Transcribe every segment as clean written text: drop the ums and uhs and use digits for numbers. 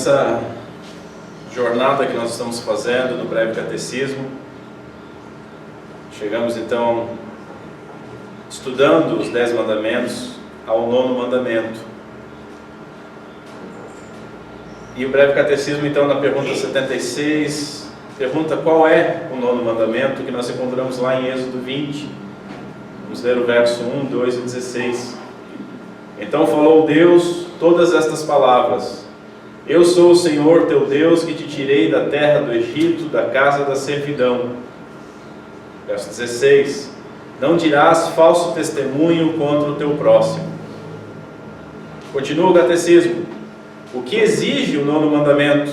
nessa jornada que nós estamos fazendo no breve catecismo, chegamos então, estudando os 10 mandamentos, ao 9º mandamento. E o breve catecismo então, na pergunta 76, pergunta qual é o 9º mandamento, que nós encontramos lá em Êxodo 20. Vamos ler o verso 1, 2 e 16. Então falou Deus todas estas palavras: Eu sou o Senhor teu Deus, que te tirei da terra do Egito, da casa da servidão. Verso 16: Não dirás falso testemunho contra o teu próximo. Continua o catecismo. O que exige o 9º mandamento?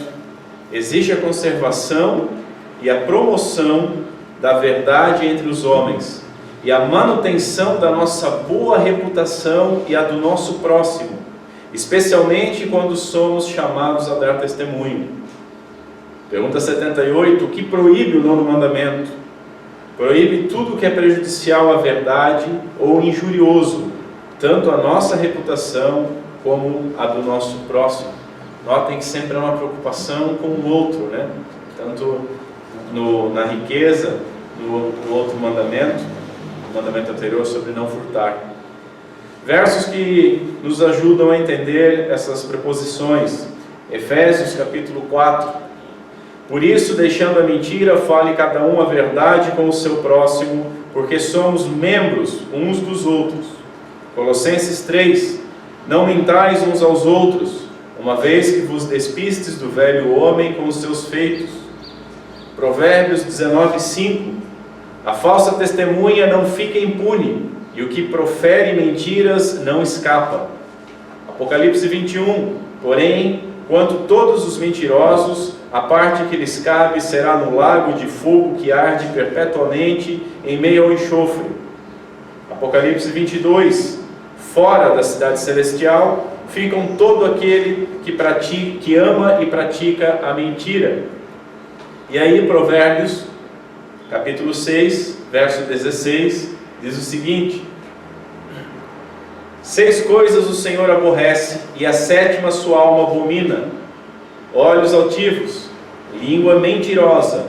Exige a conservação e a promoção da verdade entre os homens, e a manutenção da nossa boa reputação e a do nosso próximo, especialmente quando somos chamados a dar testemunho. Pergunta 78, o que proíbe o 9º mandamento? Proíbe tudo que é prejudicial à verdade ou injurioso, tanto a nossa reputação como a do nosso próximo. Notem que sempre há uma preocupação com o outro, né? Tanto na riqueza, no outro mandamento, o mandamento anterior sobre não furtar. Versos que nos ajudam a entender essas preposições. Efésios capítulo 4. Por isso, deixando a mentira, fale cada um a verdade com o seu próximo, porque somos membros uns dos outros. Colossenses 3. Não mintais uns aos outros, uma vez que vos despistes do velho homem com os seus feitos. Provérbios 19:5. A falsa testemunha não fica impune, e o que profere mentiras não escapa. Apocalipse 21. Porém, quanto todos os mentirosos, a parte que lhes cabe será no lago de fogo que arde perpetuamente em meio ao enxofre. Apocalipse 22. Fora da cidade celestial ficam todo aquele que ama e pratica a mentira. E aí Provérbios capítulo 6, verso 16, diz o seguinte: 6 coisas o Senhor aborrece, e a 7ª sua alma abomina: olhos altivos, língua mentirosa,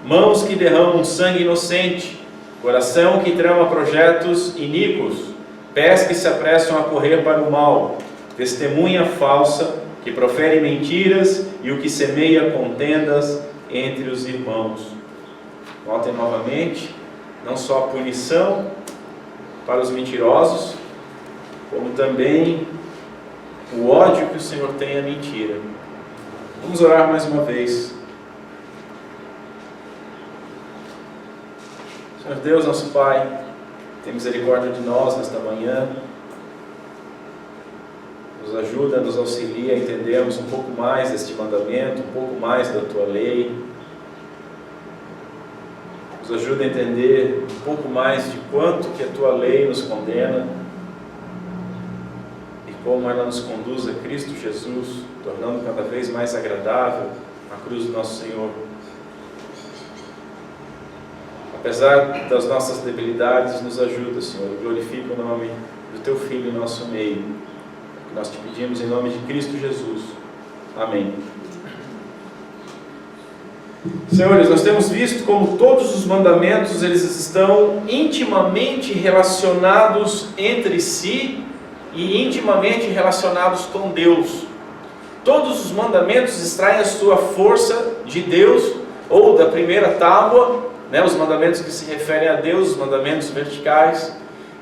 mãos que derramam sangue inocente, coração que trama projetos iníquos, pés que se apressam a correr para o mal, testemunha falsa, que profere mentiras, e o que semeia contendas entre os irmãos. Notem novamente, não só a punição para os mentirosos, como também o ódio que o Senhor tem à mentira. Vamos orar mais uma vez. Senhor Deus, nosso Pai, tem misericórdia de nós nesta manhã. Nos ajuda, nos auxilia a entendermos um pouco mais deste mandamento, um pouco mais da Tua lei. Nos ajuda a entender um pouco mais de quanto que a Tua lei nos condena e como ela nos conduz a Cristo Jesus, tornando cada vez mais agradável a cruz do nosso Senhor. Apesar das nossas debilidades, nos ajuda, Senhor, e glorifica o nome do Teu Filho em nosso meio. Que nós te pedimos em nome de Cristo Jesus. Amém. Senhores, nós temos visto como todos os mandamentos, eles estão intimamente relacionados entre si e intimamente relacionados com Deus. Todos os mandamentos extraem a sua força de Deus, ou da primeira tábua, os mandamentos que se referem a Deus, os mandamentos verticais,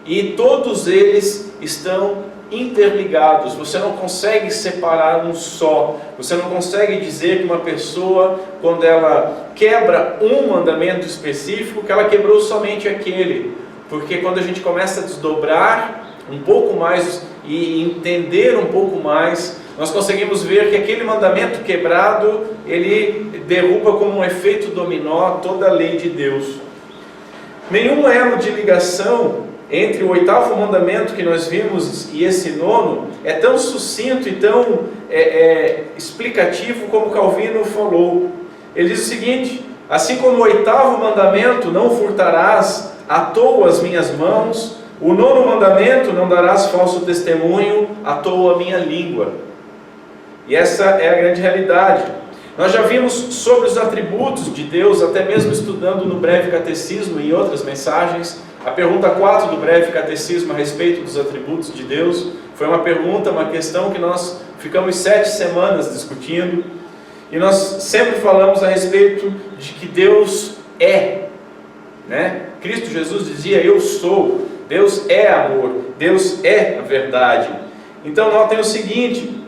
e todos eles estão interligados. Você não consegue separar um só. Você não consegue dizer que uma pessoa, quando ela quebra um mandamento específico, que ela quebrou somente aquele. Porque quando a gente começa a desdobrar um pouco mais e entender um pouco mais, nós conseguimos ver que aquele mandamento quebrado, ele derruba como um efeito dominó toda a lei de Deus. Nenhum elo de ligação entre o 8º mandamento que nós vimos e esse 9º é tão sucinto e tão explicativo como Calvino falou. Ele diz o seguinte: assim como o 8º mandamento, não furtarás, atou as minhas mãos, o 9º mandamento, não darás falso testemunho, atou a minha língua. E essa é a grande realidade. Nós já vimos sobre os atributos de Deus, até mesmo estudando no breve catecismo e em outras mensagens. A pergunta 4 do breve catecismo a respeito dos atributos de Deus foi uma pergunta, uma questão que nós ficamos 7 semanas discutindo. E nós sempre falamos a respeito de que Deus é, né? Cristo Jesus dizia: eu sou. Deus é amor, Deus é a verdade. Então notem o seguinte: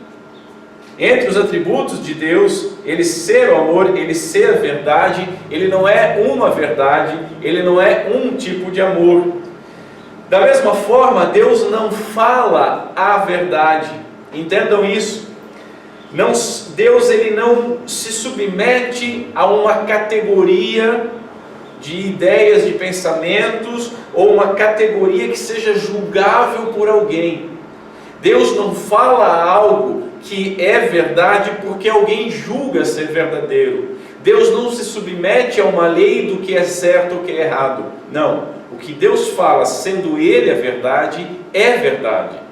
entre os atributos de Deus, Ele ser o amor, Ele ser a verdade, Ele não é uma verdade, Ele não é um tipo de amor. Da mesma forma, Deus não fala a verdade. Entendam isso. Deus ele não se submete a uma categoria de ideias, de pensamentos, ou uma categoria que seja julgável por alguém. Deus não fala algo que é verdade porque alguém julga ser verdadeiro. Deus não se submete a uma lei do que é certo ou que é errado. Não, o que Deus fala, sendo Ele a verdade, é verdade.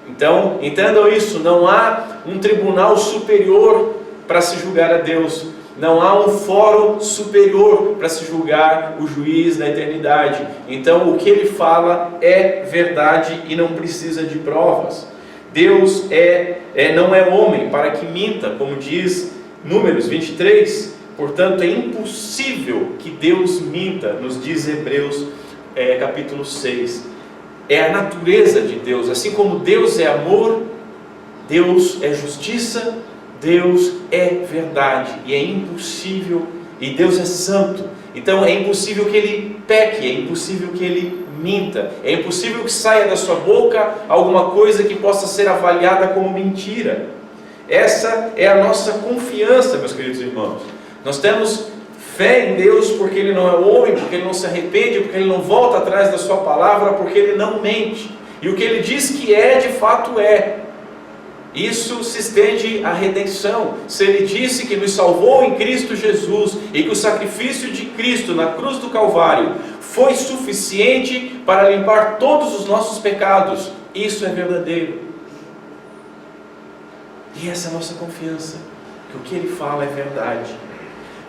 Então, entendam isso, não há um tribunal superior para se julgar a Deus. Não há um fórum superior para se julgar o juiz da eternidade. Então, o que Ele fala é verdade e não precisa de provas. Deus não é homem para que minta, como diz Números 23. Portanto, é impossível que Deus minta, nos diz Hebreus capítulo 6. É a natureza de Deus. Assim como Deus é amor, Deus é justiça, Deus é verdade. E é impossível, e Deus é santo. Então é impossível que Ele peque, é impossível que Ele minta, é impossível que saia da sua boca alguma coisa que possa ser avaliada como mentira. Essa é a nossa confiança, meus queridos irmãos. Nós temos fé em Deus porque Ele não é homem, porque Ele não se arrepende, porque Ele não volta atrás da sua palavra, porque Ele não mente. E o que Ele diz que é, de fato é. Isso se estende à redenção. Se Ele disse que nos salvou em Cristo Jesus e que o sacrifício de Cristo na cruz do Calvário foi suficiente para limpar todos os nossos pecados, isso é verdadeiro. E essa é a nossa confiança, que o que Ele fala é verdade.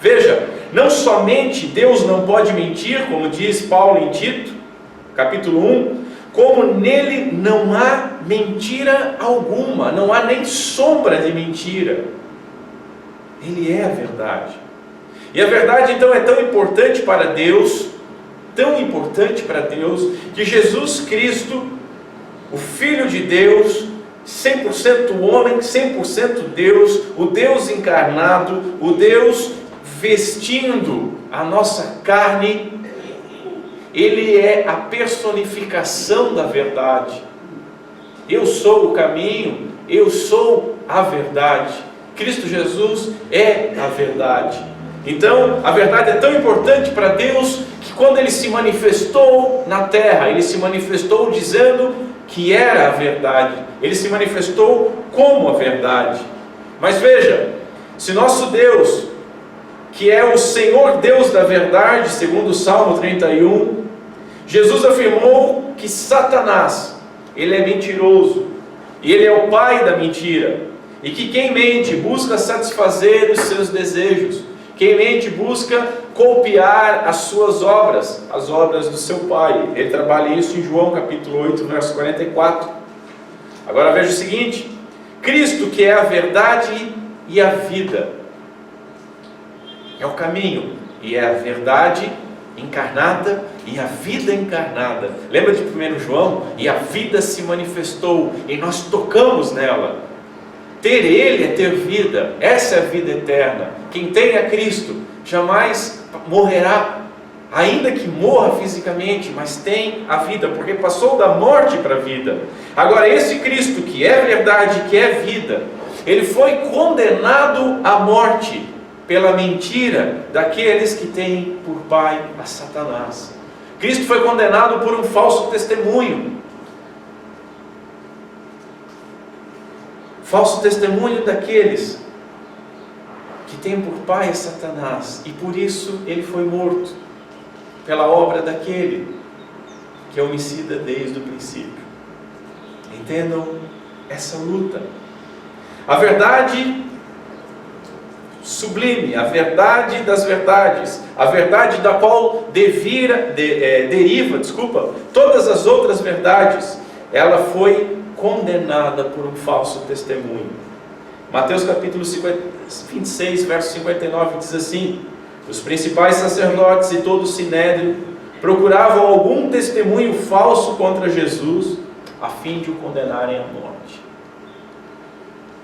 Veja, não somente Deus não pode mentir, como diz Paulo em Tito, capítulo 1, como nele não há mentira alguma, não há nem sombra de mentira. Ele é a verdade. E a verdade então é tão importante para Deus, que Jesus Cristo, o Filho de Deus, 100% homem, 100% Deus, o Deus encarnado, o Deus vestindo a nossa carne, Ele é a personificação da verdade. Eu sou o caminho, eu sou a verdade. Cristo Jesus é a verdade. Então, a verdade é tão importante para Deus que quando Ele se manifestou na terra, Ele se manifestou dizendo que era a verdade. Ele se manifestou como a verdade. Mas veja, se nosso Deus, que é o Senhor Deus da verdade, segundo o Salmo 31, Jesus afirmou que Satanás, ele é mentiroso, e ele é o pai da mentira, e que quem mente busca satisfazer os seus desejos, quem mente busca copiar as suas obras, as obras do seu pai. Ele trabalha isso em João capítulo 8, verso 44. Agora veja o seguinte: Cristo, que é a verdade e a vida, é o caminho e é a verdade encarnada e a vida encarnada. Lembra de 1 João? E a vida se manifestou e nós tocamos nela. Ter Ele é ter vida. Essa é a vida eterna. Quem tem a Cristo jamais morrerá, ainda que morra fisicamente, mas tem a vida, porque passou da morte para a vida. Agora esse Cristo que é verdade, que é vida, Ele foi condenado à morte pela mentira daqueles que têm por pai a Satanás. Cristo foi condenado por um falso testemunho. Falso testemunho daqueles que têm por pai a Satanás. E por isso ele foi morto pela obra daquele que é homicida desde o princípio. Entendam essa luta. A verdade sublime, a verdade das verdades, a verdade da qual deriva todas as outras verdades, ela foi condenada por um falso testemunho. Mateus capítulo 26, verso 59 diz assim: os principais sacerdotes e todo o sinédrio procuravam algum testemunho falso contra Jesus, a fim de o condenarem à morte.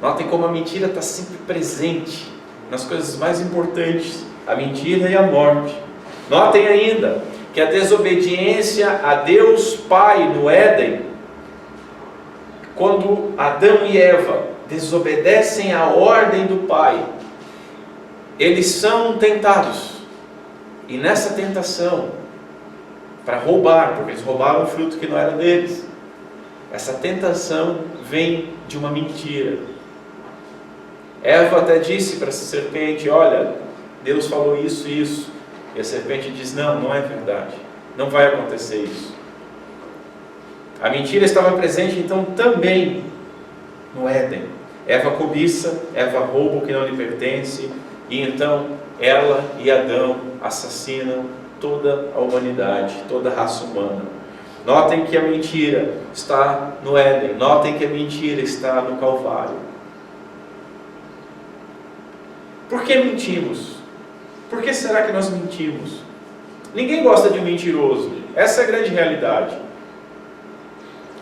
Notem como a mentira está sempre presente nas coisas mais importantes, a mentira e a morte. Notem ainda que a desobediência a Deus Pai no Éden, quando Adão e Eva desobedecem à ordem do Pai, eles são tentados, e nessa tentação, para roubar, porque eles roubaram o fruto que não era deles, essa tentação vem de uma mentira. Eva até disse para a serpente: olha, Deus falou isso e isso. E a serpente diz: não, não é verdade, não vai acontecer isso. A mentira estava presente então também no Éden. Eva cobiça, Eva rouba o que não lhe pertence, e então ela e Adão assassinam toda a humanidade, toda a raça humana. Notem que a mentira está no Éden, notem que a mentira está no Calvário. Por que mentimos? Por que será que nós mentimos? Ninguém gosta de um mentiroso, essa é a grande realidade.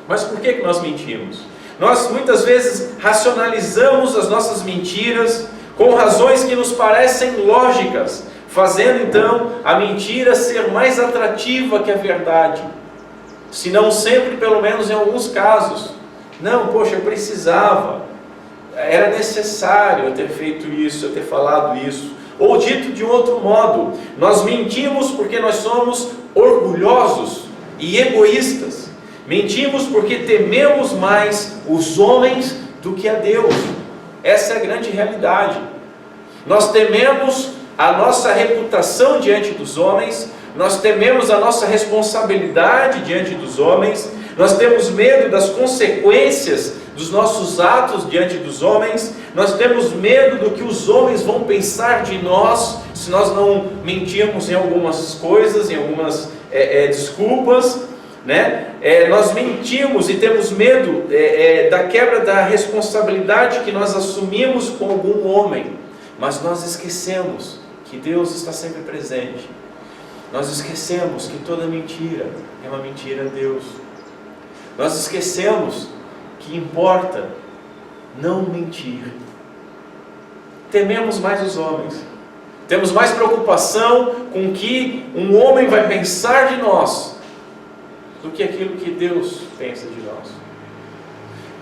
Mas por que nós mentimos? Nós muitas vezes racionalizamos as nossas mentiras com razões que nos parecem lógicas, fazendo então a mentira ser mais atrativa que a verdade. Se não sempre, pelo menos em alguns casos. Não, poxa, eu precisava, era necessário eu ter feito isso, eu ter falado isso. Ou dito de um outro modo, nós mentimos porque nós somos orgulhosos e egoístas. Mentimos porque tememos mais os homens do que a Deus. Essa é a grande realidade. Nós tememos a nossa reputação diante dos homens, nós tememos a nossa responsabilidade diante dos homens, nós temos medo das consequências dos nossos atos diante dos homens, nós temos medo do que os homens vão pensar de nós, se nós não mentirmos em algumas coisas, em algumas desculpas, né? Nós mentimos e temos medo da quebra da responsabilidade que nós assumimos com algum homem, mas nós esquecemos que Deus está sempre presente. Nós esquecemos que toda mentira é uma mentira a Deus. Nós esquecemos que importa não mentir. Tememos mais os homens. Temos mais preocupação com o que um homem vai pensar de nós do que aquilo que Deus pensa de nós.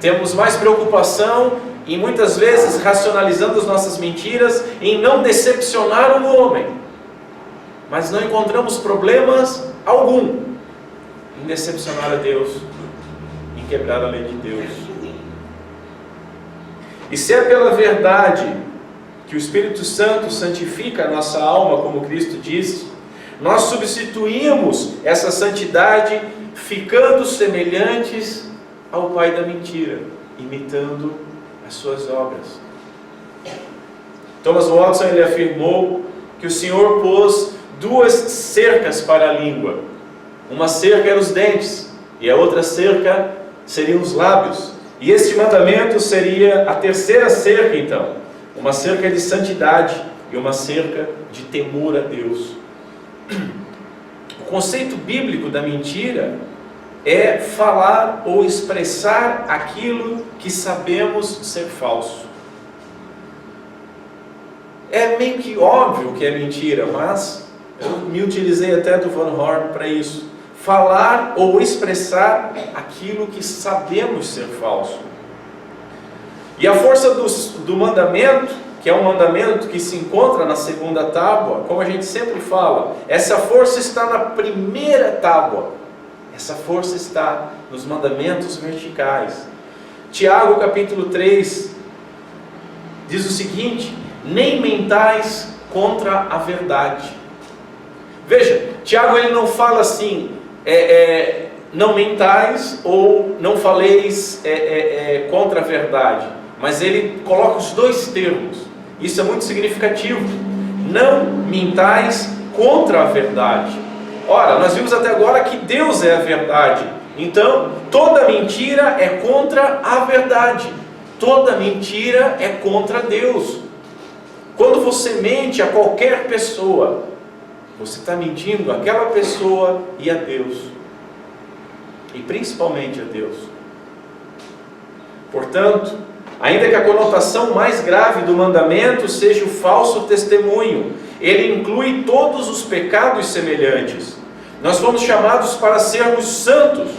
Temos mais preocupação e muitas vezes racionalizando as nossas mentiras em não decepcionar o homem, mas não encontramos problemas algum em decepcionar a Deus, em quebrar a lei de Deus. E se é pela verdade que o Espírito Santo santifica a nossa alma, como Cristo disse, nós substituímos essa santidade ficando semelhantes ao pai da mentira, imitando as suas obras. Thomas Watson, ele afirmou que o Senhor pôs duas cercas para a língua. Uma cerca era os dentes e a outra cerca seriam os lábios. E este mandamento seria a terceira cerca então, uma cerca de santidade e uma cerca de temor a Deus. O conceito bíblico da mentira é falar ou expressar aquilo que sabemos ser falso. É meio que óbvio que é mentira, mas eu me utilizei até do Van Horn para isso. Falar ou expressar aquilo que sabemos ser falso. E a força do mandamento, que é um mandamento que se encontra na segunda tábua, como a gente sempre fala, essa força está na primeira tábua. Essa força está nos mandamentos verticais. Tiago capítulo 3 diz o seguinte: nem mentais contra a verdade. Veja, Tiago ele não fala assim, não mentais ou não faleis contra a verdade. mas ele coloca os dois termos. Isso é muito significativo. Não mintais contra a verdade. Ora, nós vimos até agora que Deus é a verdade. Então, toda mentira é contra a verdade. Toda mentira é contra Deus. Quando você mente a qualquer pessoa, você está mentindo àquela pessoa e a Deus. E principalmente a Deus. Portanto, ainda que a conotação mais grave do mandamento seja o falso testemunho, ele inclui todos os pecados semelhantes. Nós fomos chamados para sermos santos,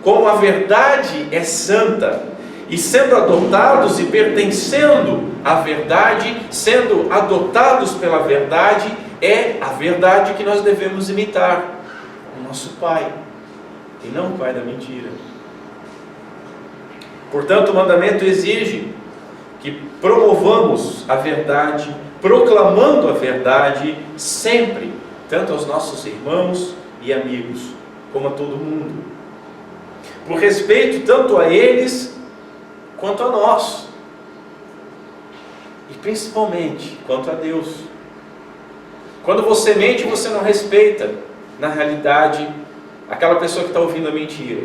como a verdade é santa. E sendo adotados e pertencendo à verdade, sendo adotados pela verdade, é a verdade que nós devemos imitar. O nosso Pai, e não o pai da mentira. Portanto, o mandamento exige que promovamos a verdade, proclamando a verdade sempre, tanto aos nossos irmãos e amigos, como a todo mundo, por respeito tanto a eles quanto a nós, e principalmente quanto a Deus. Quando você mente, você não respeita, na realidade, aquela pessoa que está ouvindo a mentira,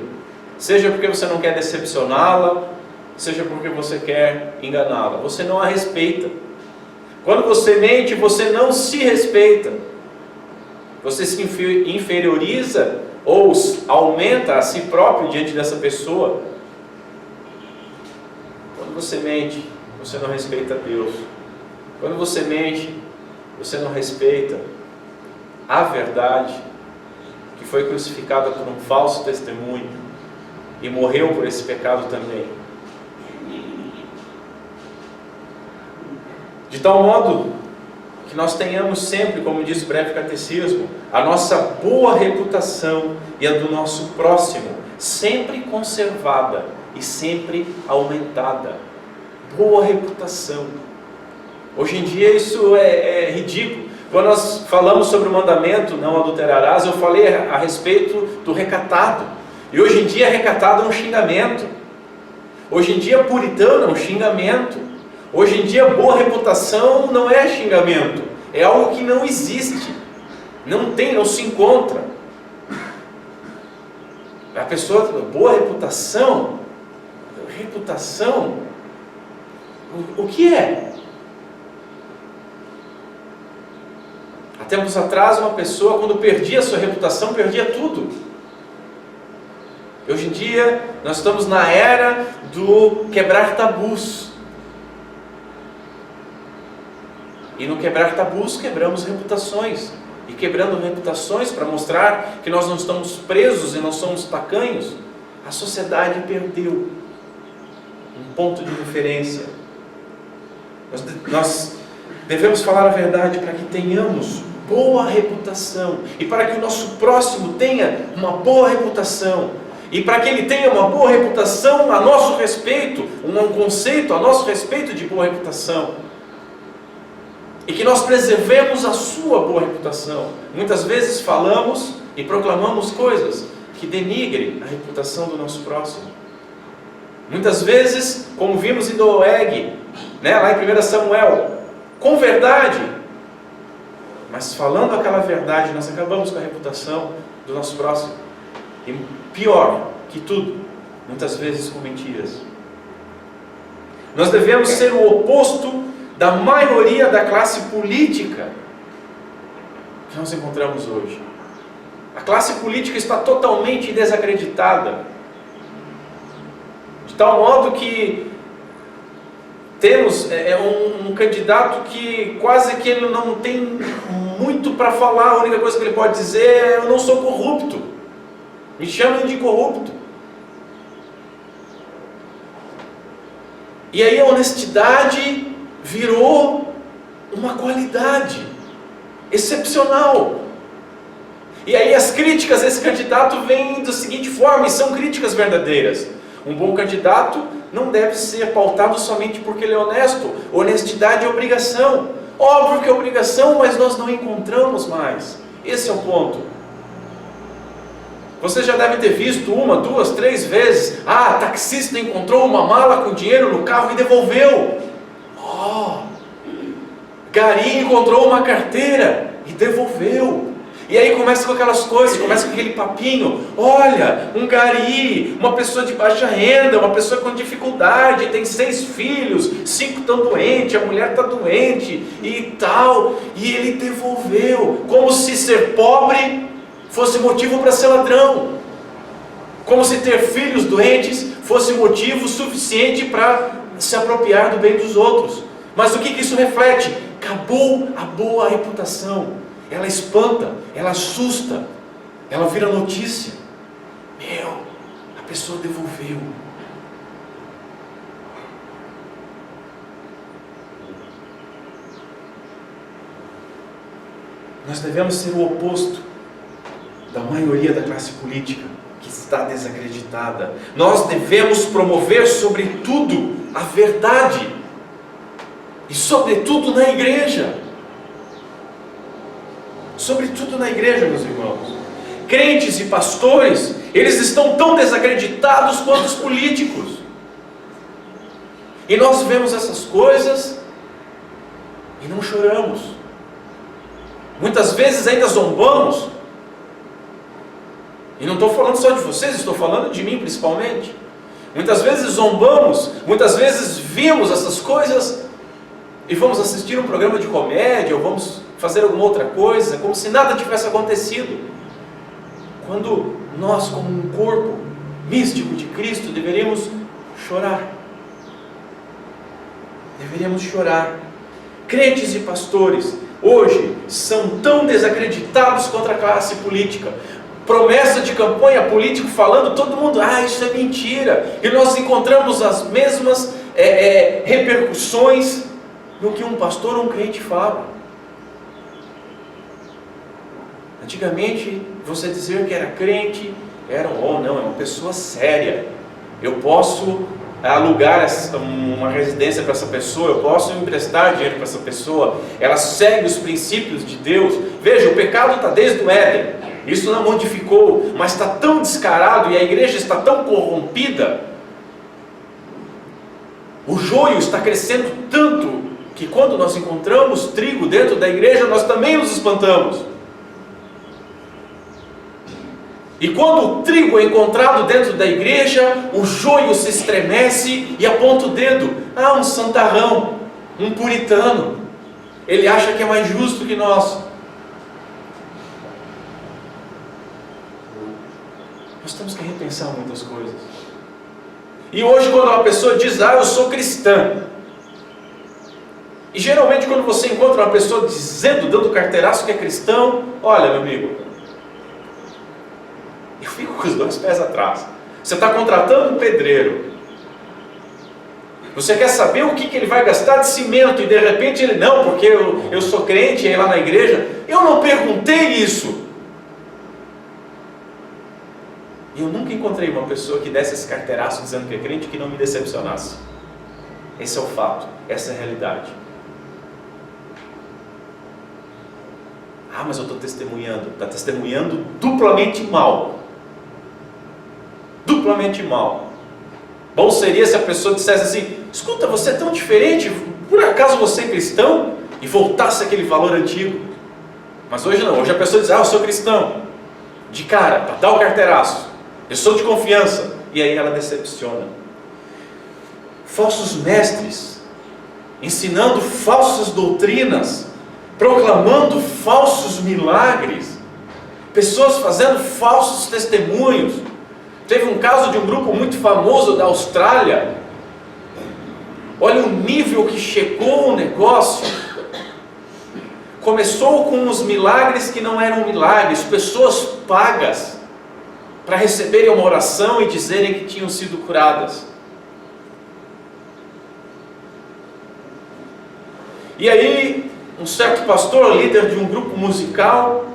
seja porque você não quer decepcioná-la, seja porque você quer enganá-la, você não a respeita. Quando você mente, você não se respeita, você se inferioriza ou aumenta a si próprio diante dessa pessoa. Quando você mente, você não respeita Deus. Quando você mente, você não respeita a verdade, que foi crucificada por um falso testemunho e morreu por esse pecado também. De tal modo que nós tenhamos sempre, como diz o breve catecismo, a nossa boa reputação e a do nosso próximo sempre conservada e sempre aumentada. Boa reputação. Hoje em dia isso é ridículo. Quando nós falamos sobre o mandamento, não adulterarás, eu falei a respeito do recatado. E hoje em dia recatado é um xingamento. Hoje em dia puritano é um xingamento. Hoje em dia boa reputação não é xingamento. É algo que não existe. Não tem, não se encontra. A pessoa, boa reputação? Reputação? O que é? Há tempos atrás, uma pessoa, quando perdia a sua reputação, perdia tudo. Hoje em dia, nós estamos na era do quebrar tabus. E no quebrar tabus, quebramos reputações. E quebrando reputações para mostrar que nós não estamos presos e não somos tacanhos, a sociedade perdeu um ponto de referência. Nós devemos falar a verdade para que tenhamos boa reputação e para que o nosso próximo tenha uma boa reputação e para que ele tenha uma boa reputação a nosso respeito, um conceito a nosso respeito de boa reputação, e que nós preservemos a sua boa reputação. Muitas vezes falamos e proclamamos coisas que denigrem a reputação do nosso próximo. Muitas vezes, como vimos em Doeg, lá em 1 Samuel, com verdade, mas falando aquela verdade, nós acabamos com a reputação do nosso próximo. E pior que tudo, muitas vezes com mentiras. Nós devemos ser o oposto da maioria da classe política que nós encontramos hoje. A classe política está totalmente desacreditada, de tal modo que temos um candidato que quase que ele não tem muito para falar. A única coisa que ele pode dizer é: eu não sou corrupto, me chamam de corrupto. E aí a honestidade virou uma qualidade excepcional. E aí as críticas a esse candidato vêm da seguinte forma, e são críticas verdadeiras. Um bom candidato não deve ser pautado somente porque ele é honesto. Honestidade é obrigação. Óbvio que é obrigação, mas nós não encontramos mais. Esse é o ponto. Você já deve ter visto 1, 2, 3 vezes. Taxista encontrou uma mala com dinheiro no carro e devolveu. Gari encontrou uma carteira e devolveu. E aí começa com aquelas coisas, começa com aquele papinho. Olha, um gari, uma pessoa de baixa renda, uma pessoa com dificuldade, tem 6 filhos, 5 estão doentes, a mulher está doente e tal. E ele devolveu, como se ser pobre fosse motivo para ser ladrão. Como se ter filhos doentes fosse motivo suficiente para se apropriar do bem dos outros. Mas o que isso reflete? Acabou a boa reputação. Ela espanta, ela assusta, ela vira notícia. A pessoa devolveu. Nós devemos ser o oposto da maioria da classe política que está desacreditada. Nós devemos promover, sobretudo, a verdade. E sobretudo na igreja. Sobretudo na igreja, meus irmãos. Crentes e pastores, eles estão tão desacreditados quanto os políticos. E nós vemos essas coisas e não choramos. Muitas vezes ainda zombamos. E não estou falando só de vocês, estou falando de mim principalmente. Muitas vezes zombamos, muitas vezes vimos essas coisas e vamos assistir um programa de comédia, ou vamos fazer alguma outra coisa, como se nada tivesse acontecido. Quando nós, como um corpo místico de Cristo, deveríamos chorar. Deveríamos chorar. Crentes e pastores, hoje, são tão desacreditados contra a classe política. Promessa de campanha político falando, todo mundo, isso é mentira. E nós encontramos as mesmas repercussões no que um pastor ou um crente fala. Antigamente, você dizer que era crente, é uma pessoa séria. Eu posso alugar uma residência para essa pessoa, eu posso emprestar dinheiro para essa pessoa, ela segue os princípios de Deus. Veja, o pecado está desde o Éden, isso não modificou, mas está tão descarado e a igreja está tão corrompida, o joio está crescendo tanto, que quando nós encontramos trigo dentro da igreja, nós também nos espantamos. E quando o trigo é encontrado dentro da igreja, o joio se estremece e aponta o dedo. Um santarrão, um puritano. Ele acha que é mais justo que nós. Nós temos que repensar muitas coisas. E hoje quando uma pessoa diz, eu sou cristã. E geralmente quando você encontra uma pessoa dando carteiraço que é cristão, olha, meu amigo, eu fico com os 2 pés atrás. Você está contratando um pedreiro. Você quer saber o que ele vai gastar de cimento e de repente ele, não, porque eu sou crente e aí lá na igreja. Eu não perguntei isso. Eu nunca encontrei uma pessoa que desse esse carteiraço dizendo que é crente que não me decepcionasse. Esse é o fato, essa é a realidade. Mas eu estou testemunhando. Está testemunhando duplamente mal. Duplamente mal. Bom seria se a pessoa dissesse assim, escuta, você é tão diferente, por acaso você é cristão? E voltasse aquele valor antigo. Mas hoje não, hoje a pessoa diz, eu sou cristão. De cara, para dar o carteiraço. Eu sou de confiança. E aí ela decepciona. Falsos mestres, ensinando falsas doutrinas, proclamando falsos milagres, pessoas fazendo falsos testemunhos. Teve um caso de um grupo muito famoso da Austrália. Olha o nível que chegou o negócio. Começou com os milagres que não eram milagres, pessoas pagas para receberem uma oração e dizerem que tinham sido curadas. E aí, um certo pastor, líder de um grupo musical,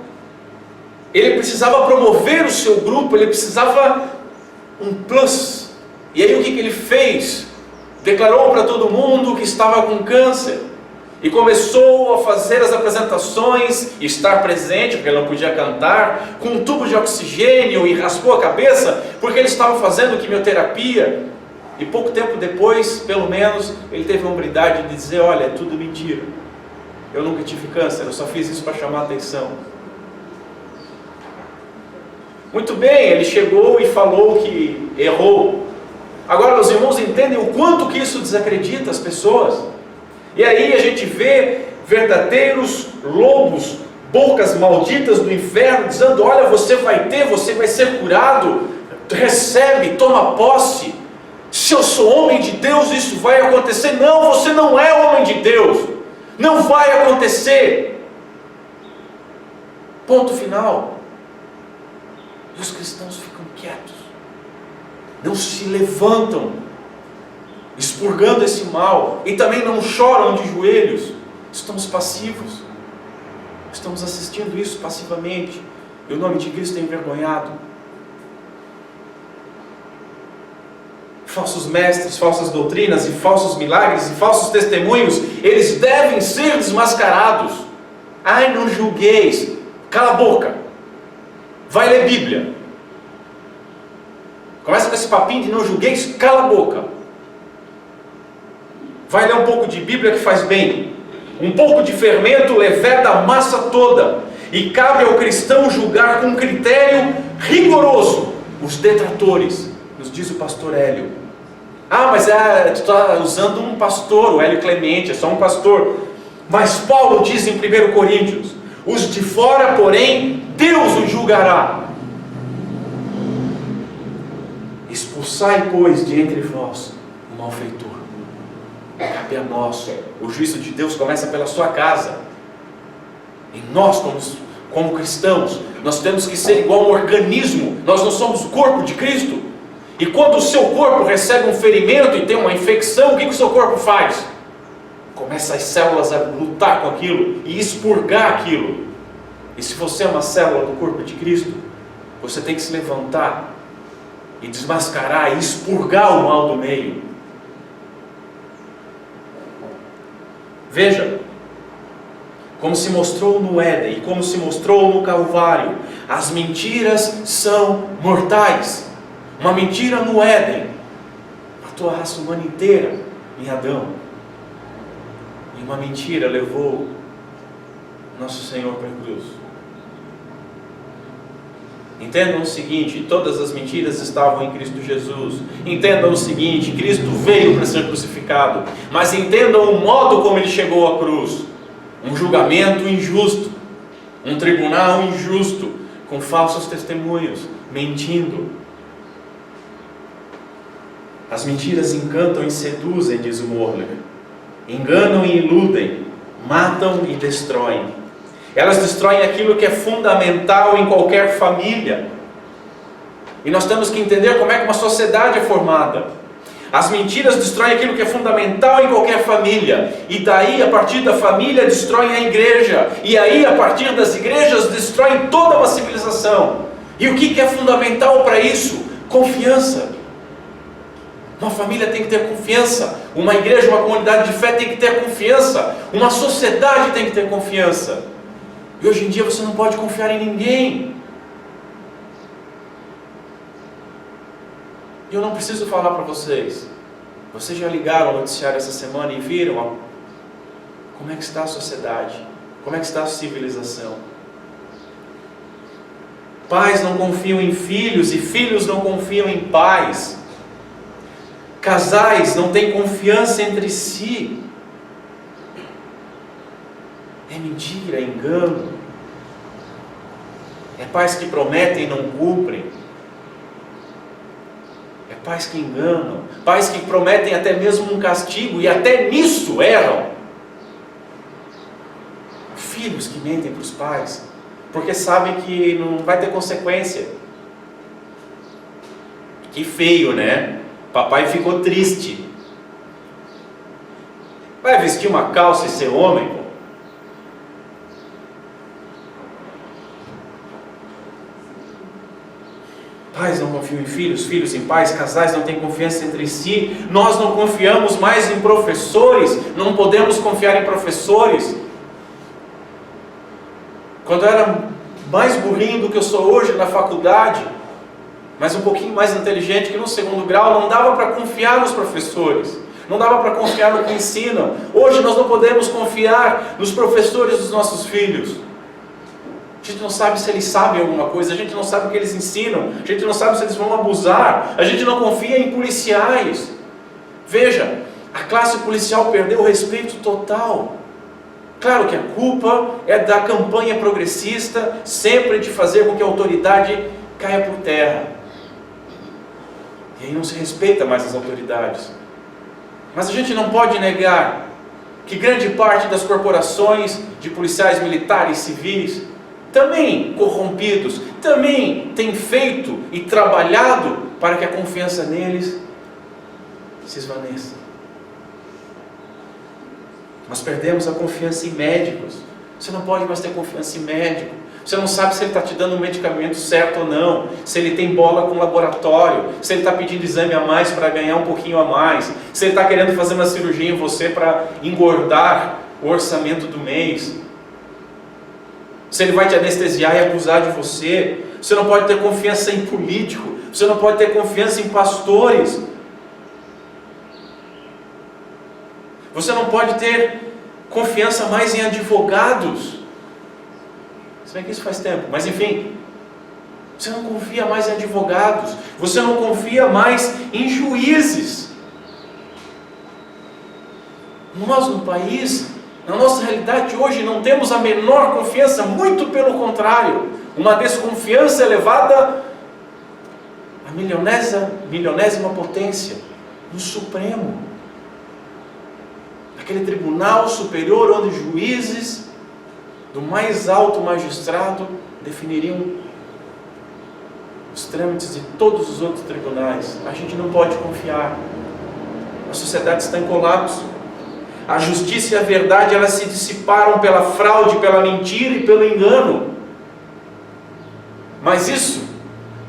ele precisava promover o seu grupo, ele precisava um plus. E aí o que ele fez? Declarou para todo mundo que estava com câncer. e começou a fazer as apresentações, e estar presente, porque ele não podia cantar, com um tubo de oxigênio, e raspou a cabeça, porque ele estava fazendo quimioterapia. E pouco tempo depois, pelo menos, ele teve a hombridade de dizer: olha, é tudo mentira, eu nunca tive câncer, eu só fiz isso para chamar a atenção. Muito bem, ele chegou e falou que errou. Agora, meus irmãos, entendem o quanto que isso desacredita as pessoas? E aí a gente vê verdadeiros lobos, bocas malditas do inferno, dizendo: olha, você vai ser curado, recebe, toma posse. Se eu sou homem de Deus, isso vai acontecer. Não, você não é homem de Deus, não vai acontecer. Ponto final. E os cristãos ficam quietos, não se levantam, expurgando esse mal, e também não choram de joelhos. Estamos passivos, estamos assistindo isso passivamente, e o nome de Cristo é envergonhado. Falsos mestres, falsas doutrinas, e falsos milagres, e falsos testemunhos, eles devem ser desmascarados. Ai, não julgueis. Cala a boca, vai ler Bíblia. Começa com esse papinho de não julgueis, cala a boca. Vai ler um pouco de Bíblia que faz bem. Um pouco de fermento leveda a massa toda. E cabe ao cristão julgar com critério rigoroso os detratores, nos diz o pastor Hélio. Ah, mas tu está usando um pastor, o Hélio Clemente, é só um pastor. Mas Paulo diz em 1 Coríntios: os de fora, porém, Deus os julgará. Expulsai, pois, de entre vós o malfeitor. Cabe a nós. O juízo de Deus começa pela sua casa. E nós, como cristãos, nós temos que ser igual a um organismo. Nós não somos o corpo de Cristo. E quando o seu corpo recebe um ferimento e tem uma infecção, o que o seu corpo faz? Começa as células a lutar com aquilo e expurgar aquilo. E se você é uma célula do corpo de Cristo, você tem que se levantar e desmascarar e expurgar o mal do meio. Veja, como se mostrou no Éden e como se mostrou no Calvário, as mentiras são mortais. Uma mentira no Éden matou a raça humana inteira em Adão. E uma mentira levou nosso Senhor para a cruz. Entendam o seguinte: todas as mentiras estavam em Cristo Jesus. Entendam o seguinte: Cristo veio para ser crucificado. Mas entendam o modo como Ele chegou à cruz. Um julgamento injusto, um tribunal injusto, com falsos testemunhos, mentindo. As mentiras encantam e seduzem, diz o Morley. Enganam e iludem, matam e destroem. Elas destroem aquilo que é fundamental em qualquer família. E nós temos que entender como é que uma sociedade é formada. As mentiras destroem aquilo que é fundamental em qualquer família. E daí, a partir da família, destroem a igreja. E aí, a partir das igrejas, destroem toda uma civilização. E o que é fundamental para isso? Confiança. Uma família tem que ter confiança. Uma igreja, uma comunidade de fé tem que ter confiança. Uma sociedade tem que ter confiança. E hoje em dia você não pode confiar em ninguém. E eu não preciso falar para vocês. Vocês já ligaram ao noticiário essa semana e viram como é que está a sociedade, como é que está a civilização. Pais não confiam em filhos e filhos não confiam em pais. Casais não têm confiança entre si. É mentira, é engano. É pais que prometem e não cumprem. É pais que enganam. Pais que prometem até mesmo um castigo e até nisso erram. Filhos que mentem para os pais, porque sabem que não vai ter consequência. Que feio, né? Papai ficou triste. Vai vestir uma calça e ser homem? Pô? Pais não confiam em filhos, filhos em pais, casais não têm confiança entre si. Nós não confiamos mais em professores, não podemos confiar em professores. Quando eu era mais burrinho do que eu sou hoje na faculdade, mas um pouquinho mais inteligente que no segundo grau, não dava para confiar nos professores, não dava para confiar no que ensinam. Hoje nós não podemos confiar nos professores dos nossos filhos. A gente não sabe se eles sabem alguma coisa, a gente não sabe o que eles ensinam, a gente não sabe se eles vão abusar, a gente não confia em policiais. Veja, a classe policial perdeu o respeito total. Claro que a culpa é da campanha progressista, sempre de fazer com que a autoridade caia por terra. E aí não se respeita mais as autoridades. Mas a gente não pode negar que grande parte das corporações de policiais militares, civis, também corrompidos, também têm feito e trabalhado para que a confiança neles se esvaneça. Nós perdemos a confiança em médicos. Você não pode mais ter confiança em médico. Você não sabe se ele está te dando o medicamento certo ou não, se ele tem bola com o laboratório, se ele está pedindo exame a mais para ganhar um pouquinho a mais, se ele está querendo fazer uma cirurgia em você para engordar o orçamento do mês, se ele vai te anestesiar e abusar de você. Você não pode ter confiança em político, você não pode ter confiança em pastores, você não pode ter confiança mais em advogados. Se bem que isso faz tempo, mas enfim, você não confia mais em advogados, você não confia mais em juízes. Nós no país, na nossa realidade hoje, não temos a menor confiança, muito pelo contrário, uma desconfiança elevada à milionésima potência, no Supremo, aquele tribunal superior onde juízes do mais alto magistrado definiriam os trâmites de todos os outros tribunais. A gente não pode confiar. A sociedade está em colapso. A justiça e a verdade, elas se dissiparam pela fraude, pela mentira e pelo engano. Mas isso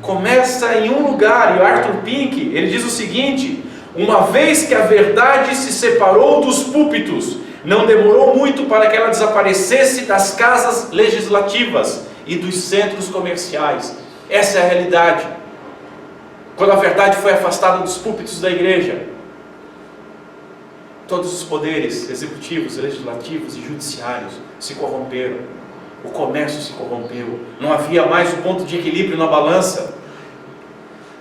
começa em um lugar, e o Arthur Pink, ele diz o seguinte: uma vez que a verdade se separou dos púlpitos, não demorou muito para que ela desaparecesse das casas legislativas e dos centros comerciais. Essa é a realidade. Quando a verdade foi afastada dos púlpitos da igreja, todos os poderes executivos, legislativos e judiciários se corromperam. O comércio se corrompeu. Não havia mais um ponto de equilíbrio na balança.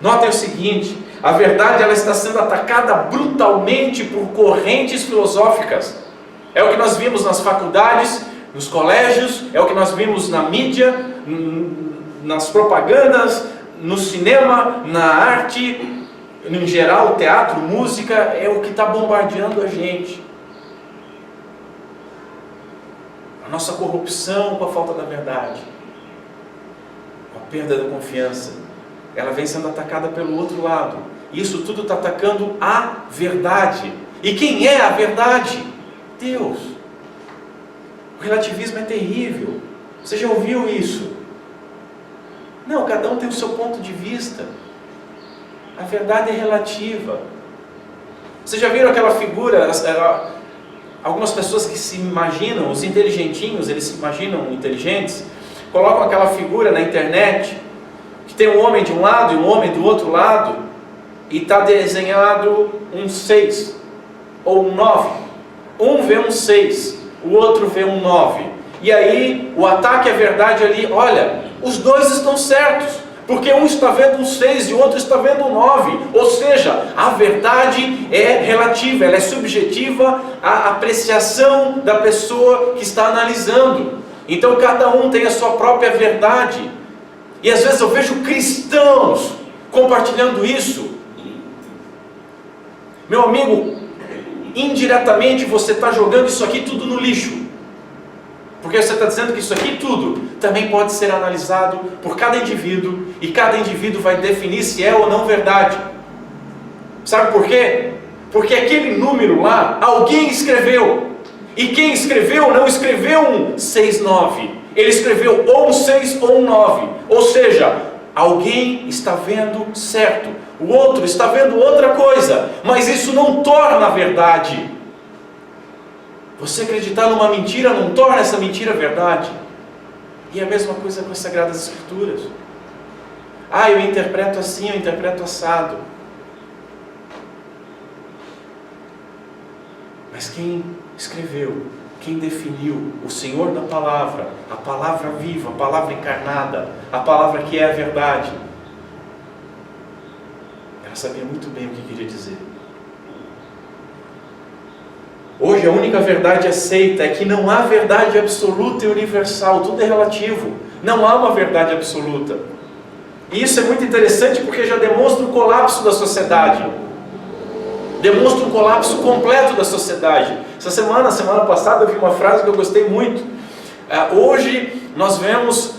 Notem o seguinte: a verdade, ela está sendo atacada brutalmente por correntes filosóficas. É o que nós vimos nas faculdades, nos colégios, é o que nós vimos na mídia, nas propagandas, no cinema, na arte, em geral, teatro, música, é o que está bombardeando a gente. A nossa corrupção com a falta da verdade, com a perda da confiança, ela vem sendo atacada pelo outro lado. Isso tudo está atacando a verdade. E quem é a verdade? Deus. O relativismo é terrível. Você já ouviu isso? Não, cada um tem o seu ponto de vista. A verdade é relativa. Vocês já viram aquela figura, algumas pessoas que se imaginam, os inteligentinhos, eles se imaginam inteligentes, colocam aquela figura na internet, que tem um homem de um lado e um homem do outro lado, e está desenhado um 6 ou um 9. Um vê um 6, o outro vê um 9. E aí o ataque à verdade ali: olha, os dois estão certos, porque um está vendo um 6 e o outro está vendo um 9. Ou seja, a verdade é relativa, ela é subjetiva à apreciação da pessoa que está analisando. Então cada um tem a sua própria verdade. E às vezes eu vejo cristãos compartilhando isso. Meu amigo, indiretamente você está jogando isso aqui tudo no lixo, porque você está dizendo que isso aqui tudo também pode ser analisado por cada indivíduo, e cada indivíduo vai definir se é ou não verdade. Sabe por quê? Porque aquele número lá, alguém escreveu, e quem escreveu não escreveu um 6, 9, ele escreveu ou um 6 ou um 9, ou seja, Alguém está vendo certo, o outro está vendo outra coisa, mas isso não torna a verdade. Você acreditar numa mentira não torna essa mentira verdade. E é a mesma coisa com as Sagradas Escrituras. Eu interpreto assim, eu interpreto assado. Mas quem escreveu, quem definiu, o Senhor da palavra, a palavra viva, a palavra encarnada, a palavra que é a verdade, ela sabia muito bem o que queria dizer. Hoje a única verdade aceita é que não há verdade absoluta e universal, tudo é relativo, não há uma verdade absoluta. E isso é muito interessante porque já demonstra o colapso da sociedade, demonstra um colapso completo da sociedade. Essa semana passada eu vi uma frase que eu gostei muito. Hoje nós vemos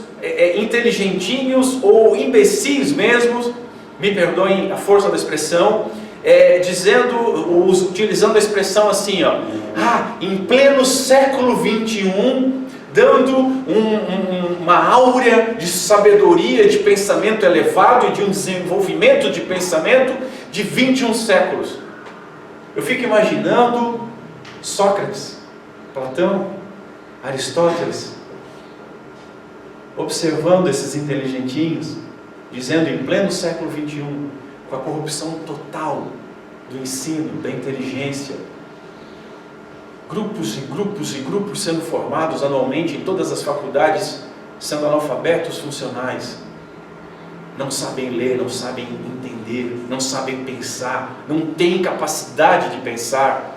inteligentinhos ou imbecis mesmo, me perdoem a força da expressão, utilizando a expressão assim, em pleno século 21, dando uma áurea de sabedoria, de pensamento elevado e de um desenvolvimento de pensamento de 21 séculos. Eu fico imaginando Sócrates, Platão, Aristóteles, observando esses inteligentinhos, dizendo em pleno século 21, com a corrupção total do ensino, da inteligência, grupos e grupos e grupos sendo formados anualmente em todas as faculdades, sendo analfabetos funcionais, não sabem ler, não sabem entender, não sabem pensar, não têm capacidade de pensar,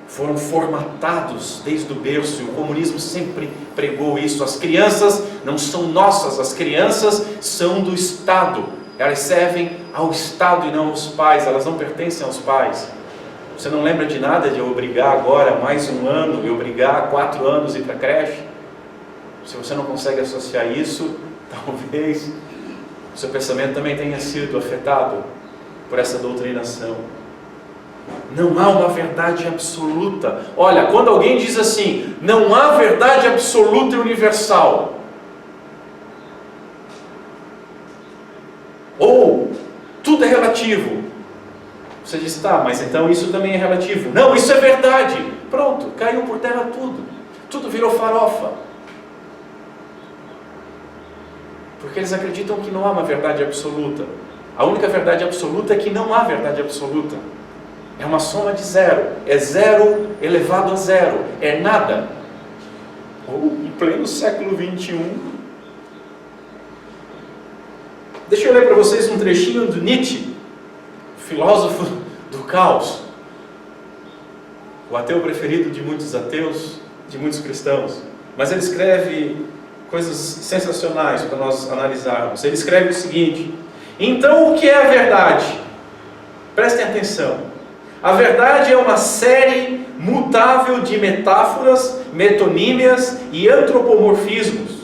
foram formatados desde o berço, e o comunismo sempre pregou isso. As crianças não são nossas, as crianças são do Estado, elas servem ao Estado e não aos pais, elas não pertencem aos pais. Você não lembra de nada de obrigar agora mais um ano e obrigar 4 anos ir para a creche? Se você não consegue associar isso, talvez o seu pensamento também tenha sido afetado por essa doutrinação. Não há uma verdade absoluta. Olha, quando alguém diz assim, não há verdade absoluta e universal, ou tudo é relativo, você diz, mas então isso também é relativo. Não, isso é verdade. Pronto, caiu por terra tudo. Tudo virou farofa. Porque eles acreditam que não há uma verdade absoluta. A única verdade absoluta é que não há verdade absoluta. É uma soma de zero. É zero elevado a zero. É nada. Ou em pleno século 21. Deixa eu ler para vocês um trechinho do Nietzsche, filósofo do caos, o ateu preferido de muitos ateus, de muitos cristãos. Mas ele escreve coisas sensacionais para nós analisarmos. Ele escreve o seguinte: então o que é a verdade? Prestem atenção. A verdade é uma série mutável de metáforas, metonímias e antropomorfismos.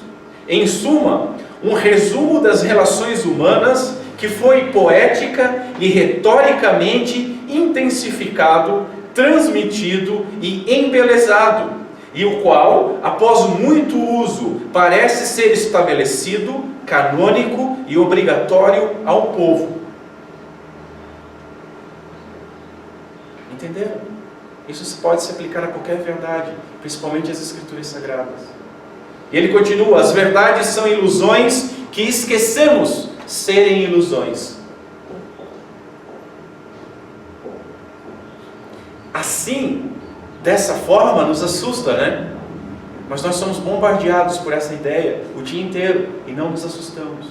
Em suma, um resumo das relações humanas que foi poética e retoricamente intensificado, transmitido e embelezado, e o qual, após muito uso, parece ser estabelecido, canônico e obrigatório ao povo. Entenderam? Isso pode se aplicar a qualquer verdade, principalmente as Escrituras Sagradas. E ele continua: as verdades são ilusões que esquecemos serem ilusões. Assim, dessa forma, nos assusta, né? Mas nós somos bombardeados por essa ideia o dia inteiro e não nos assustamos.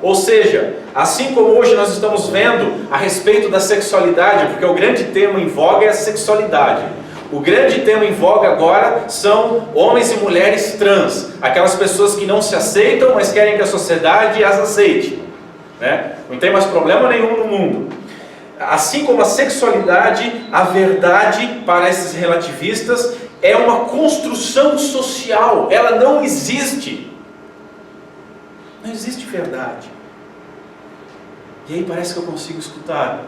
Ou seja, assim como hoje nós estamos vendo a respeito da sexualidade, porque o grande tema em voga é a sexualidade. O grande tema em voga agora são homens e mulheres trans, aquelas pessoas que não se aceitam, mas querem que a sociedade as aceite, né? Não tem mais problema nenhum no mundo. Assim como a sexualidade, a verdade para esses relativistas é uma construção social, ela não existe. Não existe verdade. E aí parece que eu consigo escutar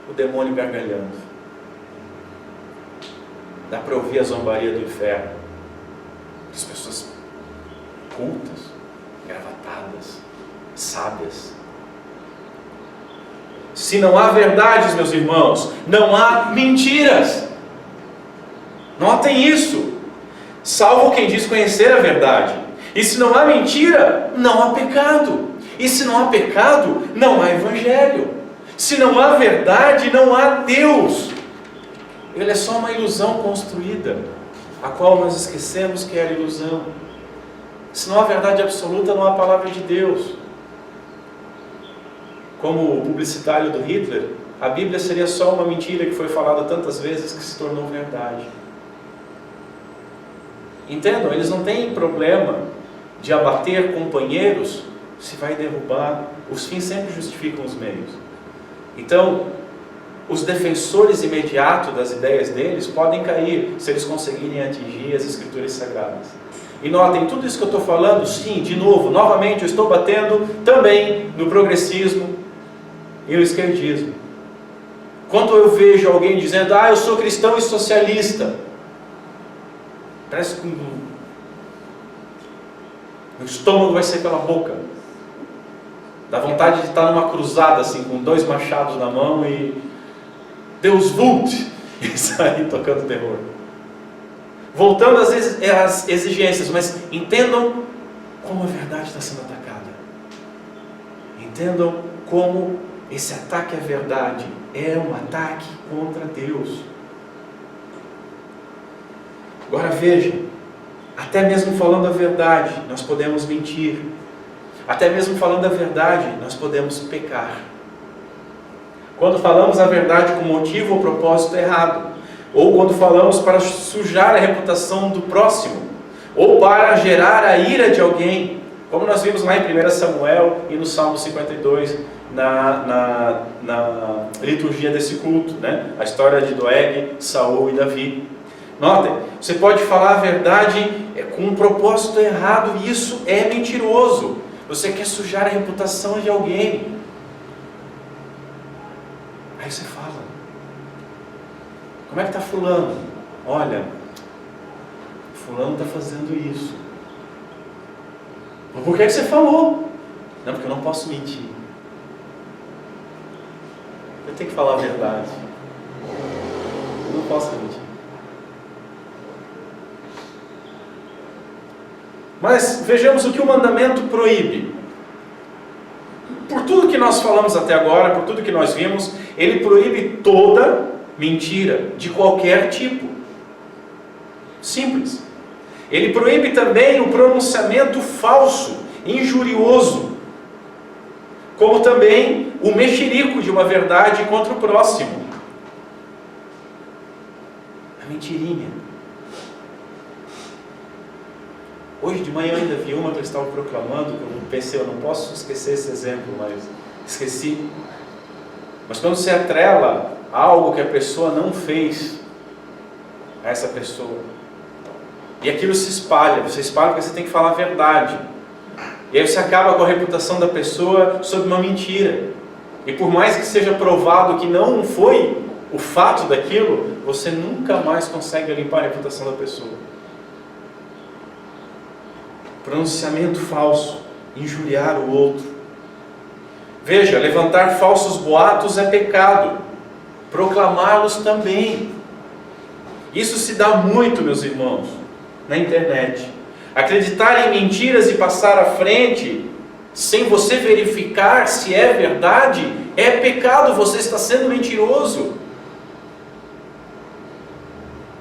o demônio gargalhando. Dá para ouvir a zombaria do inferno. As pessoas cultas, gravatadas, sábias. Se não há verdades, meus irmãos, não há mentiras. Notem isso. Salvo quem diz conhecer a verdade. E se não há mentira, não há pecado. E se não há pecado, não há evangelho. Se não há verdade, não há Deus. Ele é só uma ilusão construída, a qual nós esquecemos que era ilusão. Se não há verdade absoluta, não há palavra de Deus. Como o publicitário do Hitler, a Bíblia seria só uma mentira que foi falada tantas vezes que se tornou verdade. Entendam, eles não têm problema de abater companheiros se vai derrubar. Os fins sempre justificam os meios. Então, os defensores imediatos das ideias deles podem cair se eles conseguirem atingir as Escrituras Sagradas. E notem, tudo isso que eu estou falando, sim, de novo, novamente, eu estou batendo também no progressismo e no esquerdismo. Quando eu vejo alguém dizendo, eu sou cristão e socialista, parece que o estômago vai sair pela boca. Dá vontade de estar numa cruzada assim, com 2 machados na mão e Deus vult, e sair tocando terror. Voltando às exigências, mas entendam como a verdade está sendo atacada. Entendam como esse ataque à verdade é um ataque contra Deus. Agora veja, até mesmo falando a verdade, nós podemos mentir. Até mesmo falando a verdade, nós podemos pecar. Quando falamos a verdade com motivo ou propósito errado, ou quando falamos para sujar a reputação do próximo, ou para gerar a ira de alguém, como nós vimos lá em 1 Samuel e no Salmo 52, na liturgia desse culto, né? A história de Doeg, Saul e Davi. Notem, você pode falar a verdade com um propósito errado, e isso é mentiroso. Você quer sujar a reputação de alguém. Aí você fala, como é que está fulano? Olha, fulano está fazendo isso. Por que você falou? Não, porque eu não posso mentir. Eu tenho que falar a verdade. Eu não posso mentir. Mas vejamos o que o mandamento proíbe. Por tudo que nós falamos até agora, por tudo que nós vimos, ele proíbe toda mentira, de qualquer tipo. Simples. Ele proíbe também o pronunciamento falso, injurioso, como também o mexerico de uma verdade contra o próximo. A mentirinha. Hoje de manhã eu ainda vi uma que eles estavam proclamando, que eu pensei, eu não posso esquecer esse exemplo, mas esqueci. Mas quando se atrela algo que a pessoa não fez a essa pessoa, e aquilo se espalha, você espalha porque você tem que falar a verdade, e aí você acaba com a reputação da pessoa sob uma mentira, e por mais que seja provado que não foi o fato daquilo, você nunca mais consegue limpar a reputação da pessoa. Pronunciamento falso, injuriar o outro. Veja, levantar falsos boatos é pecado, proclamá-los também. Isso se dá muito, meus irmãos, na internet. Acreditar em mentiras e passar à frente, sem você verificar se é verdade, é pecado, você está sendo mentiroso.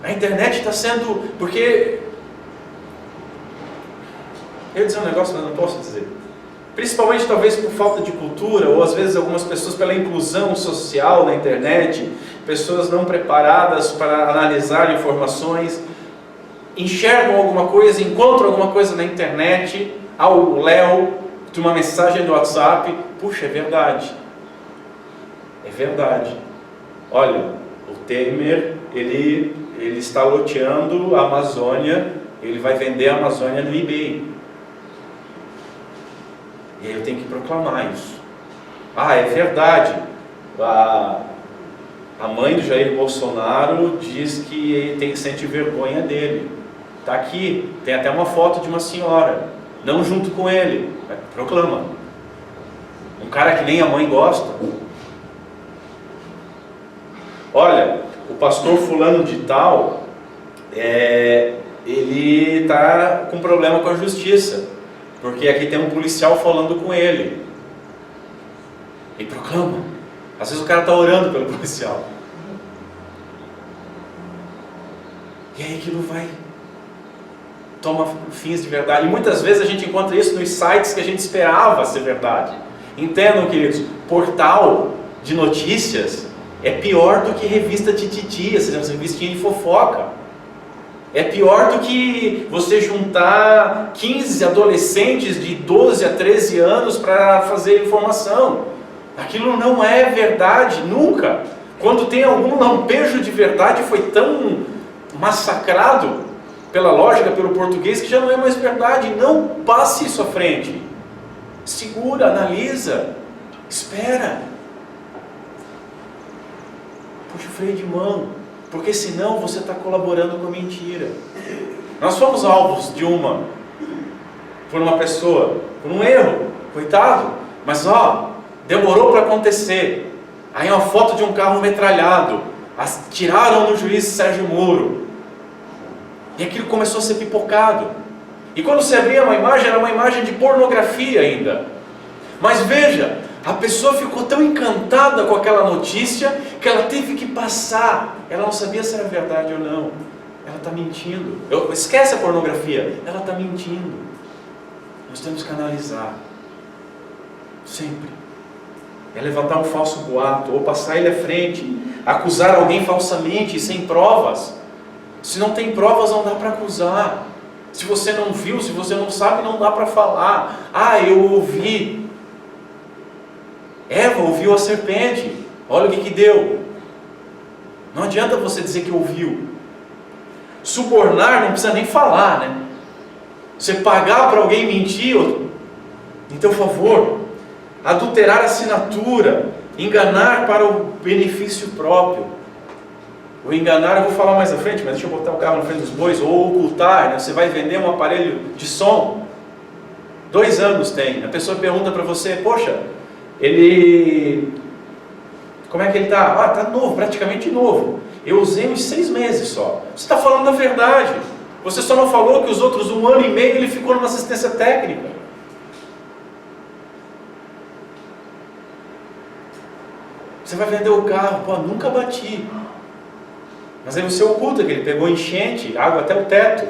A internet está sendo, porque... Eu ia dizer um negócio, mas não posso dizer. Principalmente talvez por falta de cultura, ou às vezes algumas pessoas pela inclusão social na internet, pessoas não preparadas para analisar informações, enxergam alguma coisa, encontram alguma coisa na internet, ao léu de uma mensagem do WhatsApp, puxa, é verdade. É verdade. Olha, o Temer, ele está loteando a Amazônia, ele vai vender a Amazônia no eBay. E aí eu tenho que proclamar isso. É verdade. A mãe do Jair Bolsonaro diz que ele sente vergonha dele. Está aqui, tem até uma foto de uma senhora, não junto com ele, mas proclama. Um cara que nem a mãe gosta. Olha, o pastor fulano de tal, ele está com problema com a justiça, porque aqui tem um policial falando com ele. E proclama. Às vezes o cara está orando pelo policial. E aí aquilo vai, toma fins de verdade. E muitas vezes a gente encontra isso nos sites que a gente esperava ser verdade. Entendam, queridos, portal de notícias é pior do que revista tititi, essas revistinhas de fofoca. É pior do que você juntar 15 adolescentes de 12 a 13 anos para fazer informação. Aquilo não é verdade, nunca. Quando tem algum lampejo de verdade, foi tão massacrado pela lógica, pelo português, que já não é mais verdade. Não passe isso à frente. Segura, analisa, espera. Puxa o freio de mão, porque senão você está colaborando com a mentira. Nós fomos alvos por uma pessoa, por um erro, coitado, mas demorou para acontecer. Aí uma foto de um carro metralhado, tiraram no juiz Sérgio Moro, e aquilo começou a ser pipocado. E quando você abria uma imagem, era uma imagem de pornografia ainda. Mas veja, a pessoa ficou tão encantada com aquela notícia que ela teve que passar. Ela não sabia se era verdade ou não. Ela está mentindo. Esquece a pornografia. Ela está mentindo. Nós temos que analisar. Sempre. É levantar um falso boato, ou passar ele à frente, acusar alguém falsamente, sem provas. Se não tem provas, não dá para acusar. Se você não viu, se você não sabe, não dá para falar. Eu ouvi. Eva ouviu a serpente. Olha o que deu. Não adianta você dizer que ouviu. Subornar não precisa nem falar, né? Você pagar para alguém mentir em teu favor, adulterar a assinatura, enganar para o benefício próprio. O enganar eu vou falar mais à frente, mas deixa eu botar o carro na frente dos bois. Ou ocultar, né? Você vai vender um aparelho de som, 2 anos tem. A pessoa pergunta para você, poxa, como é que ele está? Está novo, praticamente novo. Eu usei uns 6 meses só. Você está falando a verdade. Você só não falou que os outros 1 ano e meio ele ficou numa assistência técnica. Você vai vender o carro, nunca bati. Mas aí você oculta que ele pegou enchente, água até o teto.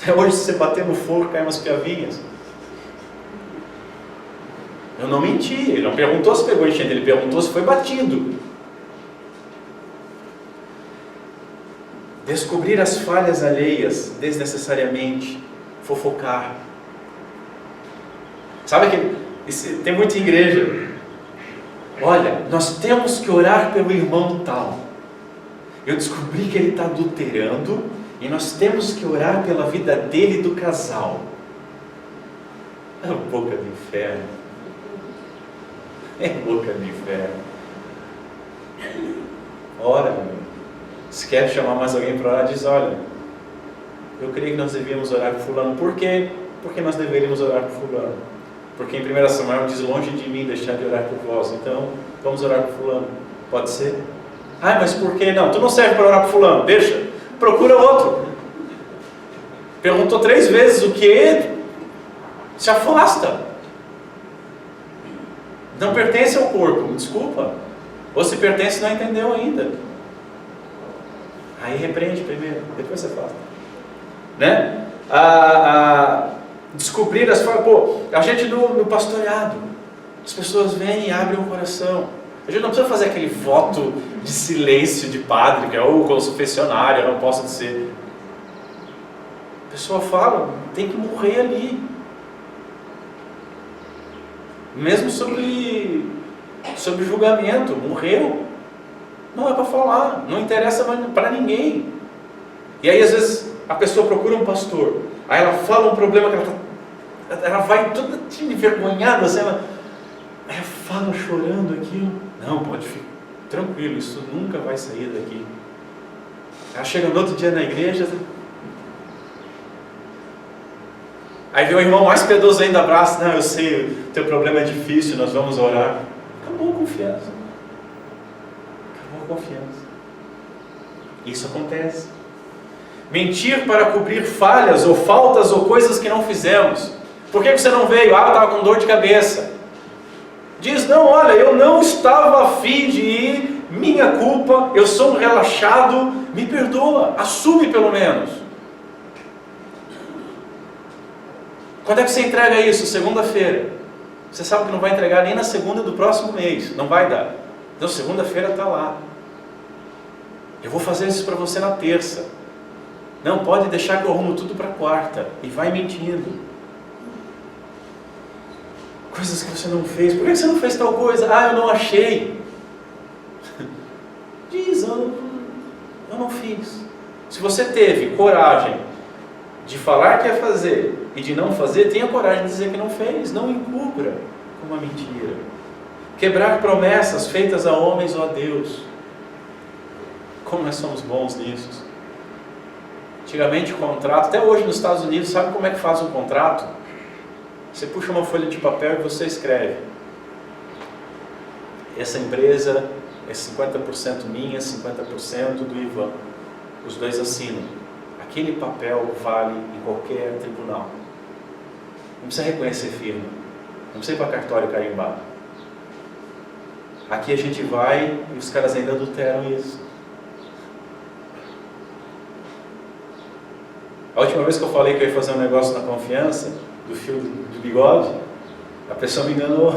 Até hoje, se você bater no fogo, cai umas piavinhas. Eu não menti, ele não perguntou se pegou enchente, ele perguntou se foi batido. Descobrir as falhas alheias, desnecessariamente, fofocar. Sabe que tem muita igreja. Olha, nós temos que orar pelo irmão tal. Eu descobri que ele está adulterando e nós temos que orar pela vida dele e do casal. É boca do inferno. É boca do inferno. Ora, meu. Se quer chamar mais alguém para orar, diz, olha, eu creio que nós devíamos orar por fulano. Por quê? Porque nós deveríamos orar por fulano. Porque em 1 Samuel diz, longe de mim deixar de orar por vós. Então, vamos orar por fulano. Pode ser? Mas por que não? Tu não serve para orar por fulano. Deixa. Procura outro. Perguntou 3 vezes o que? Se afasta. Não pertence ao corpo. Desculpa. Ou se pertence, não entendeu ainda. Aí repreende primeiro. Depois você afasta. Né? Descobrir as formas. A gente no pastoreado, as pessoas vêm e abrem o coração. A gente não precisa fazer aquele voto de silêncio de padre, que é o confessionário, eu não posso dizer. A pessoa fala, tem que morrer ali. Mesmo sobre julgamento, morreu. Não é para falar, não interessa para ninguém. E aí às vezes a pessoa procura um pastor, aí ela fala um problema que ela vai toda envergonhada, assim, ela fala chorando aquilo. Não, pode ficar tranquilo, isso nunca vai sair daqui. Ela chega no outro dia na igreja, aí vem o irmão mais piedoso ainda, abraça, não, eu sei, o teu problema é difícil, nós vamos orar. Acabou a confiança. Acabou a confiança. Isso acontece. Mentir para cobrir falhas ou faltas ou coisas que não fizemos. Por que você não veio? Ah, eu estava com dor de cabeça. Diz, não, olha, eu não estava a fim de ir, minha culpa, eu sou um relaxado, me perdoa, assume pelo menos. Quando é que você entrega isso? Segunda-feira. Você sabe que não vai entregar nem na segunda do próximo mês, não vai dar. Então segunda-feira está lá. Eu vou fazer isso para você na terça. Não, pode deixar que eu arrumo tudo para quarta. E vai mentindo. Coisas que você não fez. Por que você não fez tal coisa? Ah, eu não achei. Diz, eu não fiz. Se você teve coragem de falar que ia fazer e de não fazer, tenha coragem de dizer que não fez. Não encubra com uma mentira. Quebrar promessas feitas a homens ou a Deus. Como nós somos bons nisso. Antigamente o contrato, até hoje nos Estados Unidos, sabe como é que faz um contrato? Você puxa uma folha de papel e você escreve: essa empresa é 50% minha, 50% do Ivan. Os dois assinam. Aquele papel vale em qualquer tribunal. Não precisa reconhecer firma. Não precisa ir para cartório carimbar. Aqui a gente vai e os caras ainda adulteram isso. A última vez que eu falei que eu ia fazer um negócio na confiança, do fio do bigode, a pessoa me enganou.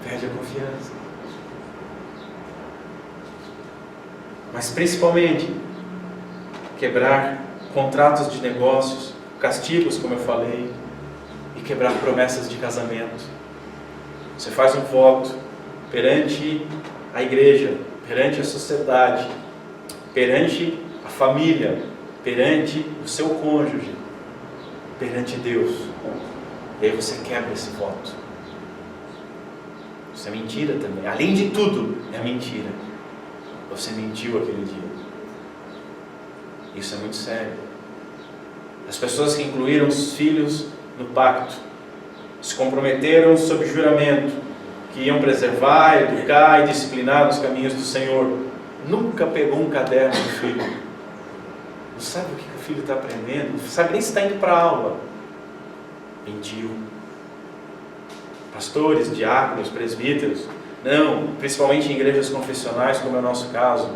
Perde a confiança. Mas principalmente, quebrar contratos de negócios, castigos, como eu falei, e quebrar promessas de casamento. Você faz um voto perante a igreja, perante a sociedade, perante a família, perante o seu cônjuge, perante Deus. E aí você quebra esse voto. Isso é mentira também. Além de tudo, é mentira. Você mentiu aquele dia. Isso é muito sério. As pessoas que incluíram os filhos no pacto, se comprometeram sob juramento, que iam preservar, educar e disciplinar nos caminhos do Senhor. Nunca pegou um caderno do filho. Não sabe o que o filho está aprendendo. Não sabe nem se está indo para a aula. Mentiu. Pastores, diáconos, presbíteros. Não, principalmente em igrejas confessionais, como é o nosso caso.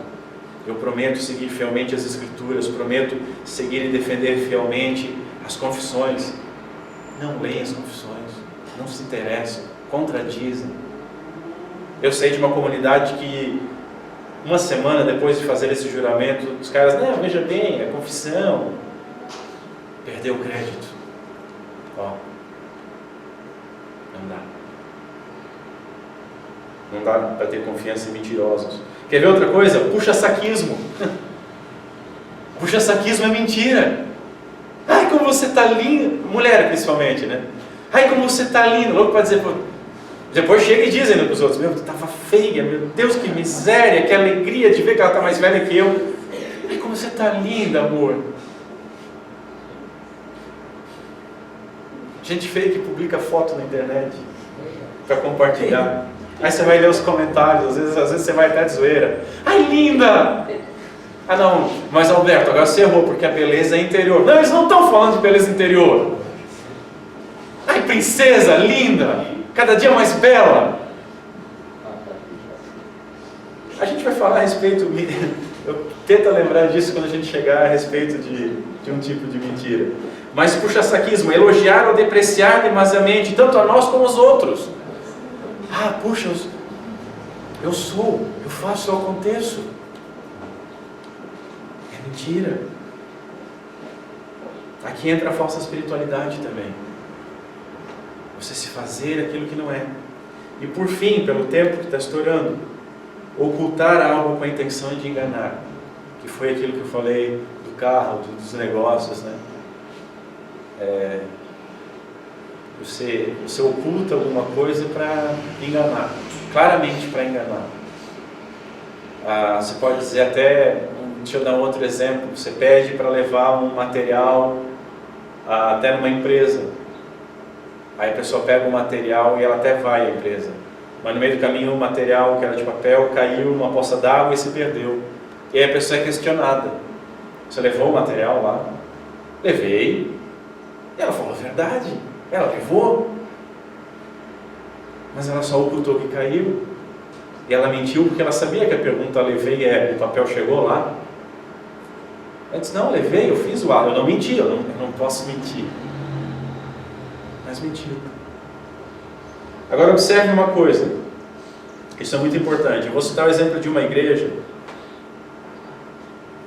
Eu prometo seguir fielmente as Escrituras. Prometo seguir e defender fielmente as confissões. Não leem as confissões. Não se interessam. Contradizem. Eu sei de uma comunidade que uma semana depois de fazer esse juramento, os caras, não, veja bem, é confissão. Perdeu o crédito. Ó, não dá. Não dá para ter confiança em mentirosos. Quer ver outra coisa? Puxa-saquismo. Puxa-saquismo é mentira. Ai, como você está linda. Mulher, principalmente, né? Ai, como você está linda. Louco para dizer... Depois chega e diz ainda para os outros: meu, tu estava feia, meu Deus, que miséria, que alegria de ver que ela está mais velha que eu. Ai, como você está linda, amor. Gente feia que publica foto na internet para compartilhar. Aí você vai ler os comentários, às vezes você vai até de zoeira. Ai, linda! Ah não, mas Alberto, agora você errou, porque a beleza é interior. Não, eles não estão falando de beleza interior. Ai, princesa, linda! Cada dia mais bela. A gente vai falar a respeito, eu tento lembrar disso quando a gente chegar a respeito de um tipo de mentira. Mas puxa-saquismo, elogiar ou depreciar demasiadamente, tanto a nós como aos outros. Ah, puxa, eu faço, eu aconteço. É mentira. Aqui entra a falsa espiritualidade também. Você se fazer aquilo que não é. E por fim, pelo tempo que está estourando, ocultar algo com a intenção de enganar. Que foi aquilo que eu falei do carro, dos negócios, né? Você oculta alguma coisa para enganar. Claramente para enganar. Você pode dizer até, deixa eu dar um outro exemplo, você pede para levar um material até numa empresa. Aí a pessoa pega o material e ela até vai à empresa. Mas no meio do caminho o material, que era de papel, caiu numa poça d'água e se perdeu. E aí a pessoa é questionada. Você levou o material lá? Levei. E ela falou a verdade. Ela levou. Mas ela só ocultou que caiu. E ela mentiu porque ela sabia que a pergunta levei o papel chegou lá. Ela disse, não, levei, eu fiz o ato. Eu não menti, eu não posso mentir. Mas mentiu. Agora observe uma coisa. Isso é muito importante. Eu vou citar o exemplo de uma igreja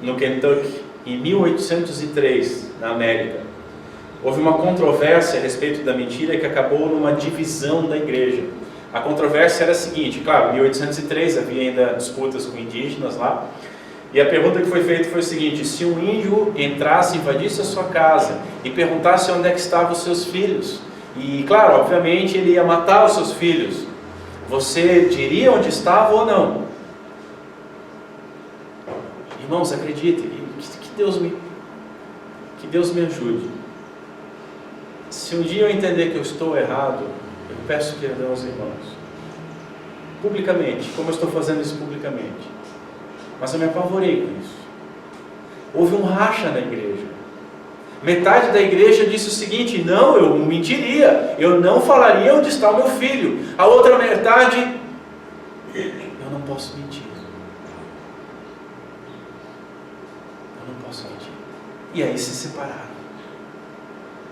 no Kentucky, em 1803, na América. Houve uma controvérsia a respeito da mentira que acabou numa divisão da igreja. A controvérsia era a seguinte, claro, em 1803 havia ainda disputas com indígenas lá, e a pergunta que foi feita foi o seguinte: se um índio entrasse, invadisse a sua casa e perguntasse onde é que estavam os seus filhos, e claro, obviamente ele ia matar os seus filhos, você diria onde estava ou não? Irmãos, acreditem, que Deus me ajude. Se um dia eu entender que eu estou errado, eu peço perdão aos irmãos, publicamente, como eu estou fazendo isso publicamente. Mas eu me apavorei com isso. Houve um racha na igreja. Metade da igreja disse o seguinte: não, eu mentiria, eu não falaria onde está o meu filho. A outra metade, eu não posso mentir. Eu não posso mentir. E aí se separaram.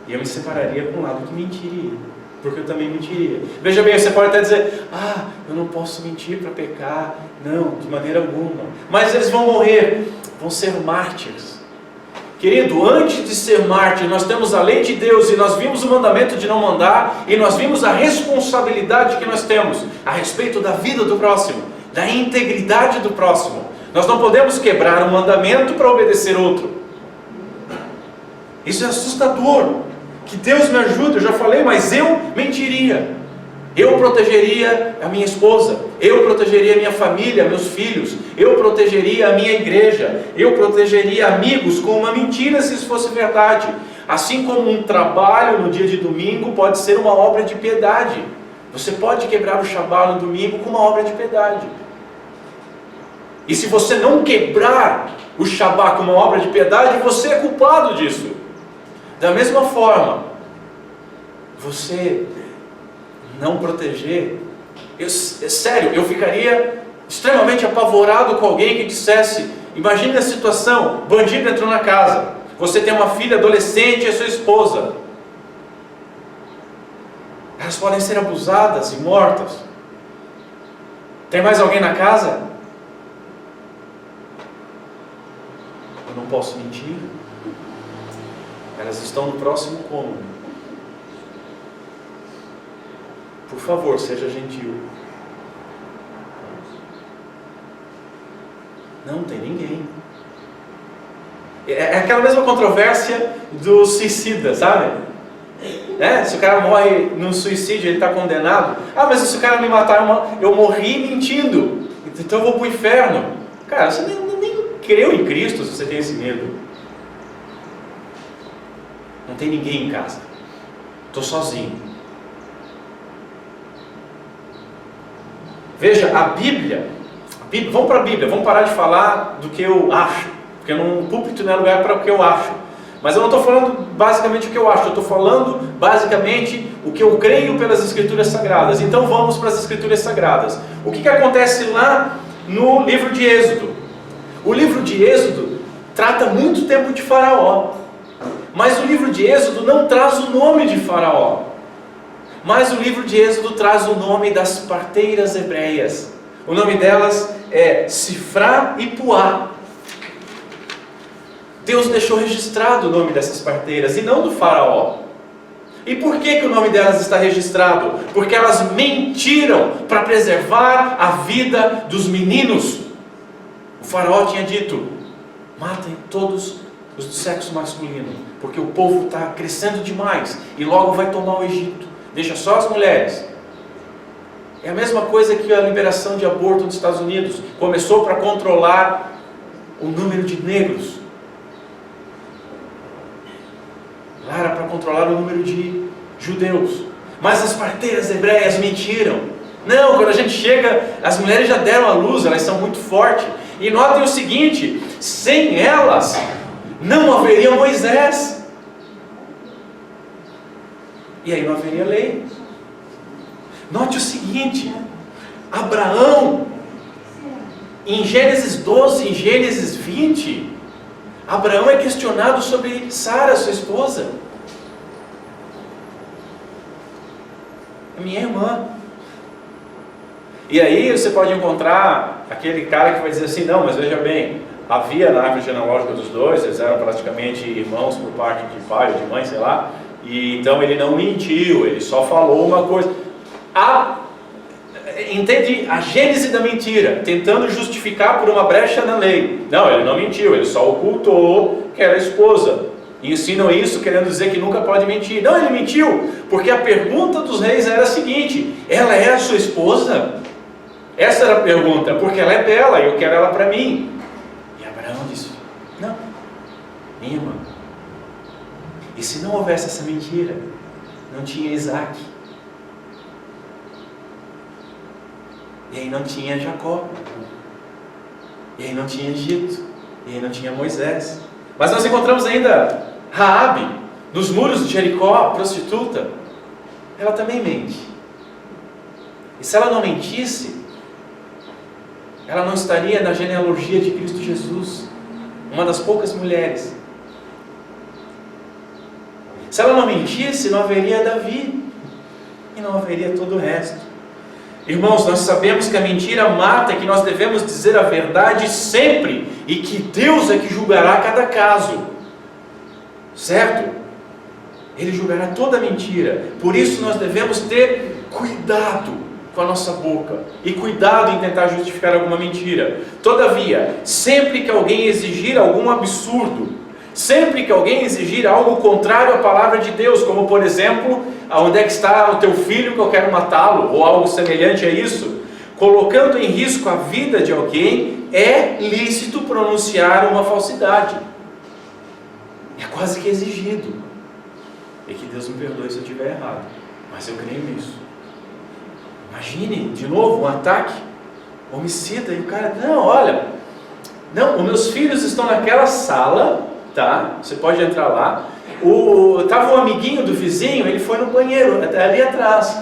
E eu me separaria com um lado que mentiria, porque eu também mentiria. Veja bem, você pode até dizer: eu não posso mentir para pecar. Não, de maneira alguma. Mas eles vão morrer, vão ser mártires. Querido, antes de ser mártir, nós temos a lei de Deus, e nós vimos o mandamento de não mandar, e nós vimos a responsabilidade que nós temos a respeito da vida do próximo, da integridade do próximo. Nós não podemos quebrar um mandamento para obedecer outro. Isso é assustador. Que Deus me ajude, eu já falei, mas eu mentiria. Eu protegeria a minha esposa, eu protegeria a minha família, meus filhos, eu protegeria a minha igreja, eu protegeria amigos com uma mentira se isso fosse verdade. Assim como um trabalho no dia de domingo pode ser uma obra de piedade. Você pode quebrar o Shabá no domingo com uma obra de piedade. E se você não quebrar o Shabá com uma obra de piedade, você é culpado disso. Da mesma forma, você não proteger, sério, eu ficaria extremamente apavorado com alguém que dissesse: imagine a situação, bandido entrou na casa, você tem uma filha adolescente e a sua esposa, elas podem ser abusadas e mortas. Tem mais alguém na casa? Eu não posso mentir. Elas estão no próximo cômodo. Por favor, seja gentil. Não tem ninguém. É aquela mesma controvérsia do suicida, sabe? Se o cara morre num suicídio, ele está condenado. Mas se o cara me matar, eu morri mentindo, então eu vou para o inferno. Cara, você nem creu em Cristo se você tem esse medo. Não tem ninguém em casa. Estou sozinho. Veja, a Bíblia, vamos para a Bíblia, vamos parar de falar do que eu acho, porque no púlpito não é lugar para o que eu acho. Mas eu não estou falando basicamente o que eu acho, eu estou falando basicamente o que eu creio pelas Escrituras Sagradas. Então vamos para as Escrituras Sagradas. O que acontece lá no livro de Êxodo? O livro de Êxodo trata muito tempo de Faraó, mas o livro de Êxodo não traz o nome de Faraó. Mas o livro de Êxodo traz o nome das parteiras hebreias. O nome delas é Sifrá e Puá. Deus deixou registrado o nome dessas parteiras e não do faraó. E por que o nome delas está registrado? Porque elas mentiram para preservar a vida dos meninos. O faraó tinha dito: matem todos os do sexo masculino, porque o povo está crescendo demais e logo vai tomar o Egito. Deixa só as mulheres. É a mesma coisa que a liberação de aborto nos Estados Unidos. Começou para controlar o número de negros. Lá era para controlar o número de judeus. Mas as parteiras hebreias mentiram. Não, quando a gente chega, as mulheres já deram à luz, elas são muito fortes. E notem o seguinte, sem elas, não haveria Moisés. E aí não haveria lei. Note o seguinte, Abraão, em Gênesis 12, em Gênesis 20, Abraão é questionado sobre Sara, sua esposa. É minha irmã. E aí você pode encontrar aquele cara que vai dizer assim, não, mas veja bem, havia na árvore genealógica dos dois, eles eram praticamente irmãos por parte de pai ou de mãe, sei lá, e então ele não mentiu, ele só falou uma coisa. Entende a gênese da mentira, tentando justificar por uma brecha na lei. Não, ele não mentiu, ele só ocultou que era a esposa. E ensinam isso querendo dizer que nunca pode mentir. Não, ele mentiu, porque a pergunta dos reis era a seguinte: ela é a sua esposa? Essa era a pergunta, porque ela é bela e eu quero ela para mim. E Abraão disse: não, minha irmã. E se não houvesse essa mentira, não tinha Isaac. E aí não tinha Jacó. E aí não tinha Egito. E aí não tinha Moisés. Mas nós encontramos ainda Raabe, nos muros de Jericó, prostituta. Ela também mente. E se ela não mentisse, ela não estaria na genealogia de Cristo Jesus. Uma das poucas mulheres. Se ela não mentisse, não haveria Davi. E não haveria todo o resto. Irmãos, nós sabemos que a mentira mata, que nós devemos dizer a verdade sempre, e que Deus é que julgará cada caso, certo? Ele julgará toda mentira. Por isso nós devemos ter cuidado com a nossa boca, e cuidado em tentar justificar alguma mentira. Todavia, sempre que alguém exigir algum absurdo, sempre que alguém exigir algo contrário à palavra de Deus, como por exemplo, onde é que está o teu filho que eu quero matá-lo, ou algo semelhante a isso, colocando em risco a vida de alguém, é lícito pronunciar uma falsidade. É quase que exigido. E que Deus me perdoe se eu estiver errado, mas eu creio nisso. Imagine, de novo, um ataque homicida, e o cara, não, olha, não, os meus filhos estão naquela sala, tá? Você pode entrar lá. Estava um amiguinho do vizinho, ele foi no banheiro, ali atrás,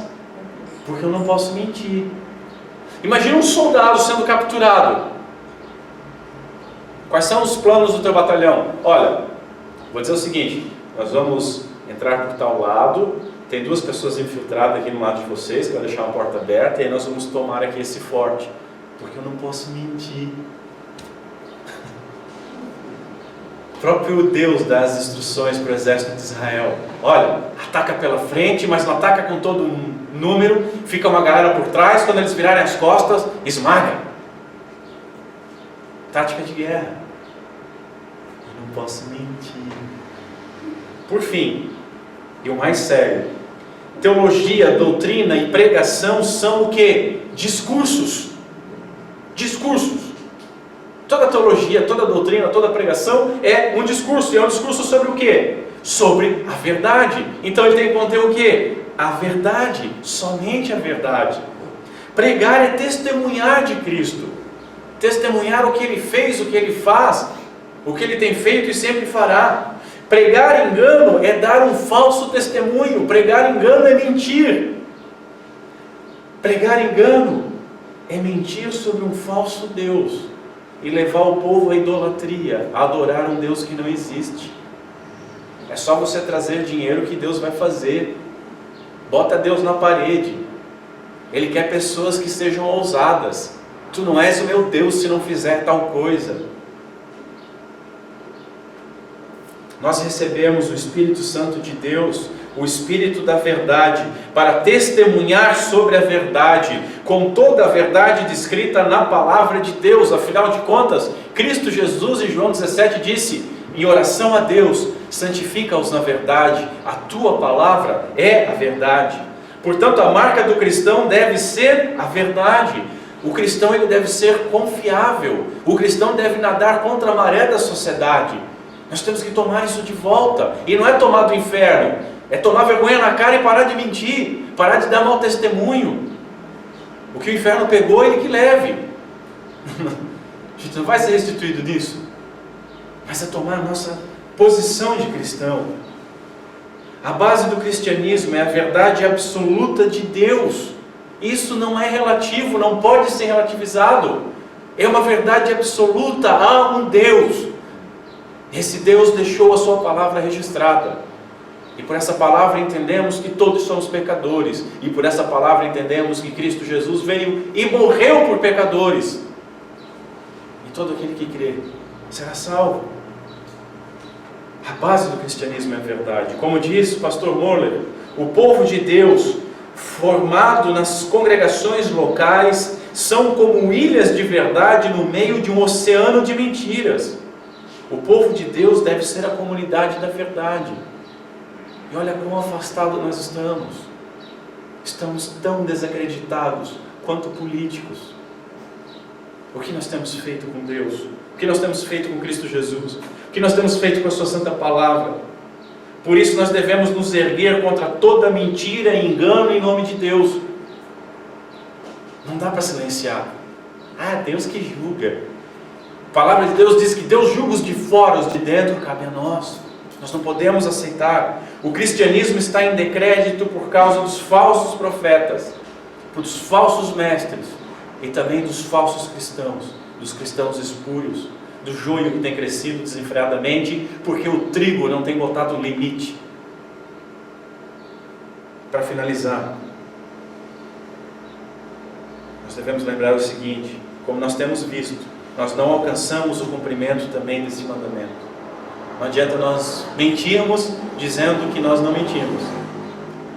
porque eu não posso mentir. Imagina um soldado sendo capturado. Quais são os planos do teu batalhão? Olha, vou dizer o seguinte: nós vamos entrar por tal lado, tem 2 pessoas infiltradas aqui no lado de vocês, que vai deixar uma porta aberta, e aí nós vamos tomar aqui esse forte, porque eu não posso mentir. O próprio Deus dá as instruções para o exército de Israel: olha, ataca pela frente, mas não ataca com todo um número, fica uma galera por trás, quando eles virarem as costas, esmaga. Tática de guerra. Eu não posso mentir. Por fim, e o mais sério, teologia, doutrina e pregação são o quê? Discursos. Discursos. Toda teologia, toda doutrina, toda pregação é um discurso. E é um discurso sobre o quê? Sobre a verdade. Então ele tem que conter o quê? A verdade, somente a verdade. Pregar é testemunhar de Cristo. Testemunhar o que Ele fez, o que Ele faz, o que Ele tem feito e sempre fará. Pregar engano é dar um falso testemunho. Pregar engano é mentir. Pregar engano é mentir sobre um falso Deus e levar o povo à idolatria, a adorar um Deus que não existe. É só você trazer dinheiro que Deus vai fazer. Bota Deus na parede. Ele quer pessoas que sejam ousadas. Tu não és o meu Deus se não fizer tal coisa. Nós recebemos o Espírito Santo de Deus, o Espírito da verdade, para testemunhar sobre a verdade, com toda a verdade descrita na palavra de Deus. Afinal de contas, Cristo Jesus em João 17 disse, em oração a Deus: santifica-os na verdade, a tua palavra é a verdade. Portanto, a marca do cristão deve ser a verdade. O cristão ele deve ser confiável. O cristão deve nadar contra a maré da sociedade. Nós temos que tomar isso de volta. E não é tomar do inferno, é tomar vergonha na cara e parar de mentir, parar de dar mau testemunho. O que o inferno pegou, ele que leve. A gente não vai ser restituído nisso, mas é tomar a nossa posição de cristão. A base do cristianismo é a verdade absoluta de Deus. Isso não é relativo, não pode ser relativizado. É uma verdade absoluta. Há um Deus. Esse Deus deixou a sua palavra registrada. E por essa palavra entendemos que todos somos pecadores. E por essa palavra entendemos que Cristo Jesus veio e morreu por pecadores. E todo aquele que crê será salvo. A base do cristianismo é a verdade. Como diz o pastor Moller, o povo de Deus, formado nas congregações locais, são como ilhas de verdade no meio de um oceano de mentiras. O povo de Deus deve ser a comunidade da verdade. E olha quão afastado nós estamos. Estamos tão desacreditados quanto políticos. O que nós temos feito com Deus? O que nós temos feito com Cristo Jesus? O que nós temos feito com a sua santa palavra? Por isso nós devemos nos erguer contra toda mentira e engano em nome de Deus. Não dá para silenciar. Deus que julga. A palavra de Deus diz que Deus julga os de fora, os de dentro cabe a nós. Nós não podemos aceitar. O cristianismo está em decrédito por causa dos falsos profetas, dos falsos mestres e também dos falsos cristãos, dos cristãos espúrios, do joio que tem crescido desenfreadamente porque o trigo não tem botado limite. Para finalizar, nós devemos lembrar o seguinte: como nós temos visto, nós não alcançamos o cumprimento também desse mandamento. Não adianta nós mentirmos dizendo que nós não mentimos.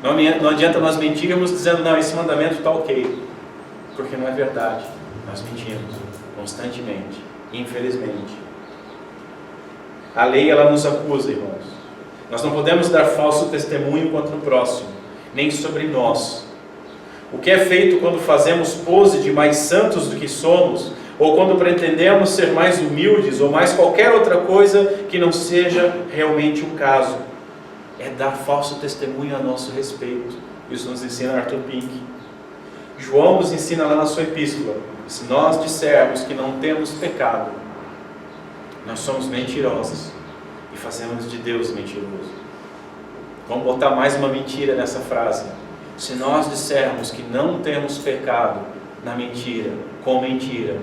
Não adianta nós mentirmos dizendo, não, esse mandamento está ok. Porque não é verdade. Nós mentimos constantemente, infelizmente. A lei, ela nos acusa, irmãos. Nós não podemos dar falso testemunho contra o próximo, nem sobre nós. O que é feito quando fazemos pose de mais santos do que somos, ou quando pretendemos ser mais humildes, ou mais qualquer outra coisa que não seja realmente o caso, é dar falso testemunho a nosso respeito. Isso nos ensina Arthur Pink. João nos ensina lá na sua epístola: se nós dissermos que não temos pecado, nós somos mentirosos e fazemos de Deus mentiroso. Vamos botar mais uma mentira nessa frase. Se nós dissermos que não temos pecado na mentira, com mentira,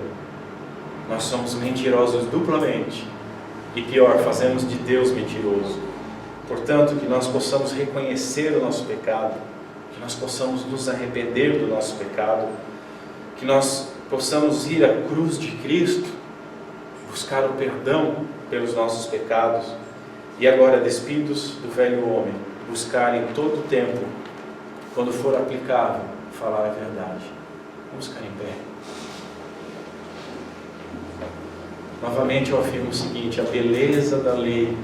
nós somos mentirosos duplamente. E pior, fazemos de Deus mentiroso. Portanto, que nós possamos reconhecer o nosso pecado, que nós possamos nos arrepender do nosso pecado, que nós possamos ir à cruz de Cristo, buscar o perdão pelos nossos pecados, e agora, despidos do velho homem, buscar em todo o tempo, quando for aplicável, falar a verdade. Vamos ficar em pé. Novamente eu afirmo o seguinte: a beleza da lei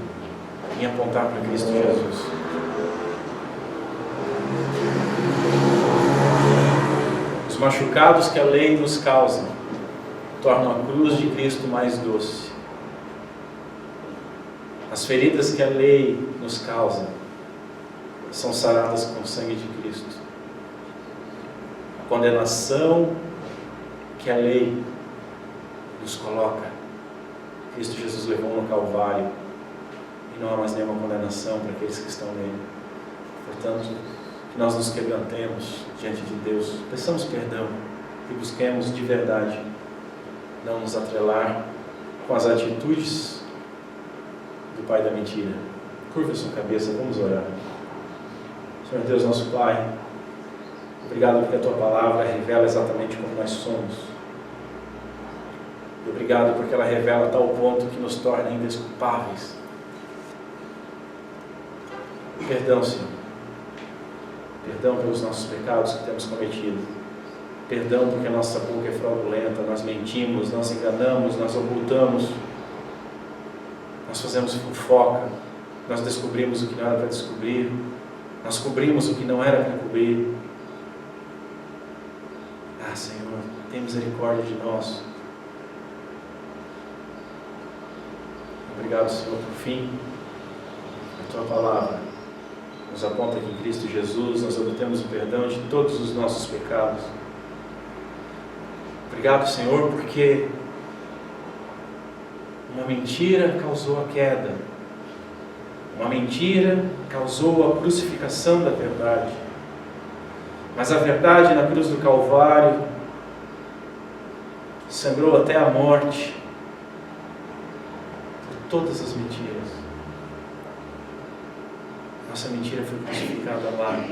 em apontar para Cristo Jesus. Os machucados que a lei nos causa tornam a cruz de Cristo mais doce. As feridas que a lei nos causa são saradas com o sangue de Cristo. A condenação que a lei nos coloca, Cristo Jesus levou no Calvário, e não há mais nenhuma condenação para aqueles que estão nele. Portanto, que nós nos quebrantemos diante de Deus, peçamos perdão e busquemos de verdade não nos atrelar com as atitudes do pai da mentira. Curva a sua cabeça, vamos orar. Senhor Deus, nosso Pai, obrigado porque a Tua palavra revela exatamente como nós somos. E obrigado porque ela revela a tal ponto que nos torna indesculpáveis. Perdão, Senhor. Perdão pelos nossos pecados que temos cometido. Perdão porque a nossa boca é fraudulenta, nós mentimos, nós enganamos, nós ocultamos, nós fazemos fofoca, nós descobrimos o que não era para descobrir, nós cobrimos o que não era para cobrir. tem misericórdia de nós. Obrigado, Senhor, por fim, a Tua palavra nos aponta que em Cristo Jesus nós obtemos o perdão de todos os nossos pecados. Obrigado, Senhor, porque uma mentira causou a queda, uma mentira causou a crucificação da verdade, mas a verdade na cruz do Calvário sangrou até a morte por todas as mentiras. Nossa mentira foi crucificada lá.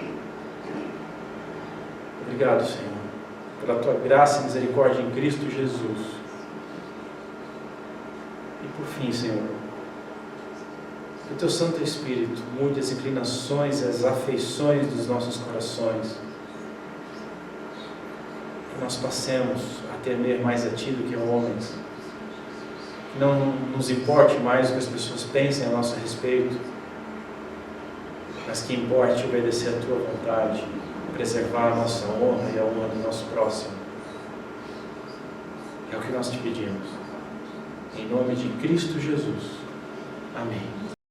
Obrigado, Senhor, pela Tua graça e misericórdia em Cristo Jesus. E por fim, Senhor, que o Teu Santo Espírito mude as inclinações e as afeições dos nossos corações. Que nós passemos a temer mais a Ti do que a homens. Que não nos importe mais o que as pessoas pensem a nosso respeito, mas que importe obedecer a Tua vontade, preservar a nossa honra e a honra do nosso próximo. É o que nós te pedimos. Em nome de Cristo Jesus. Amém.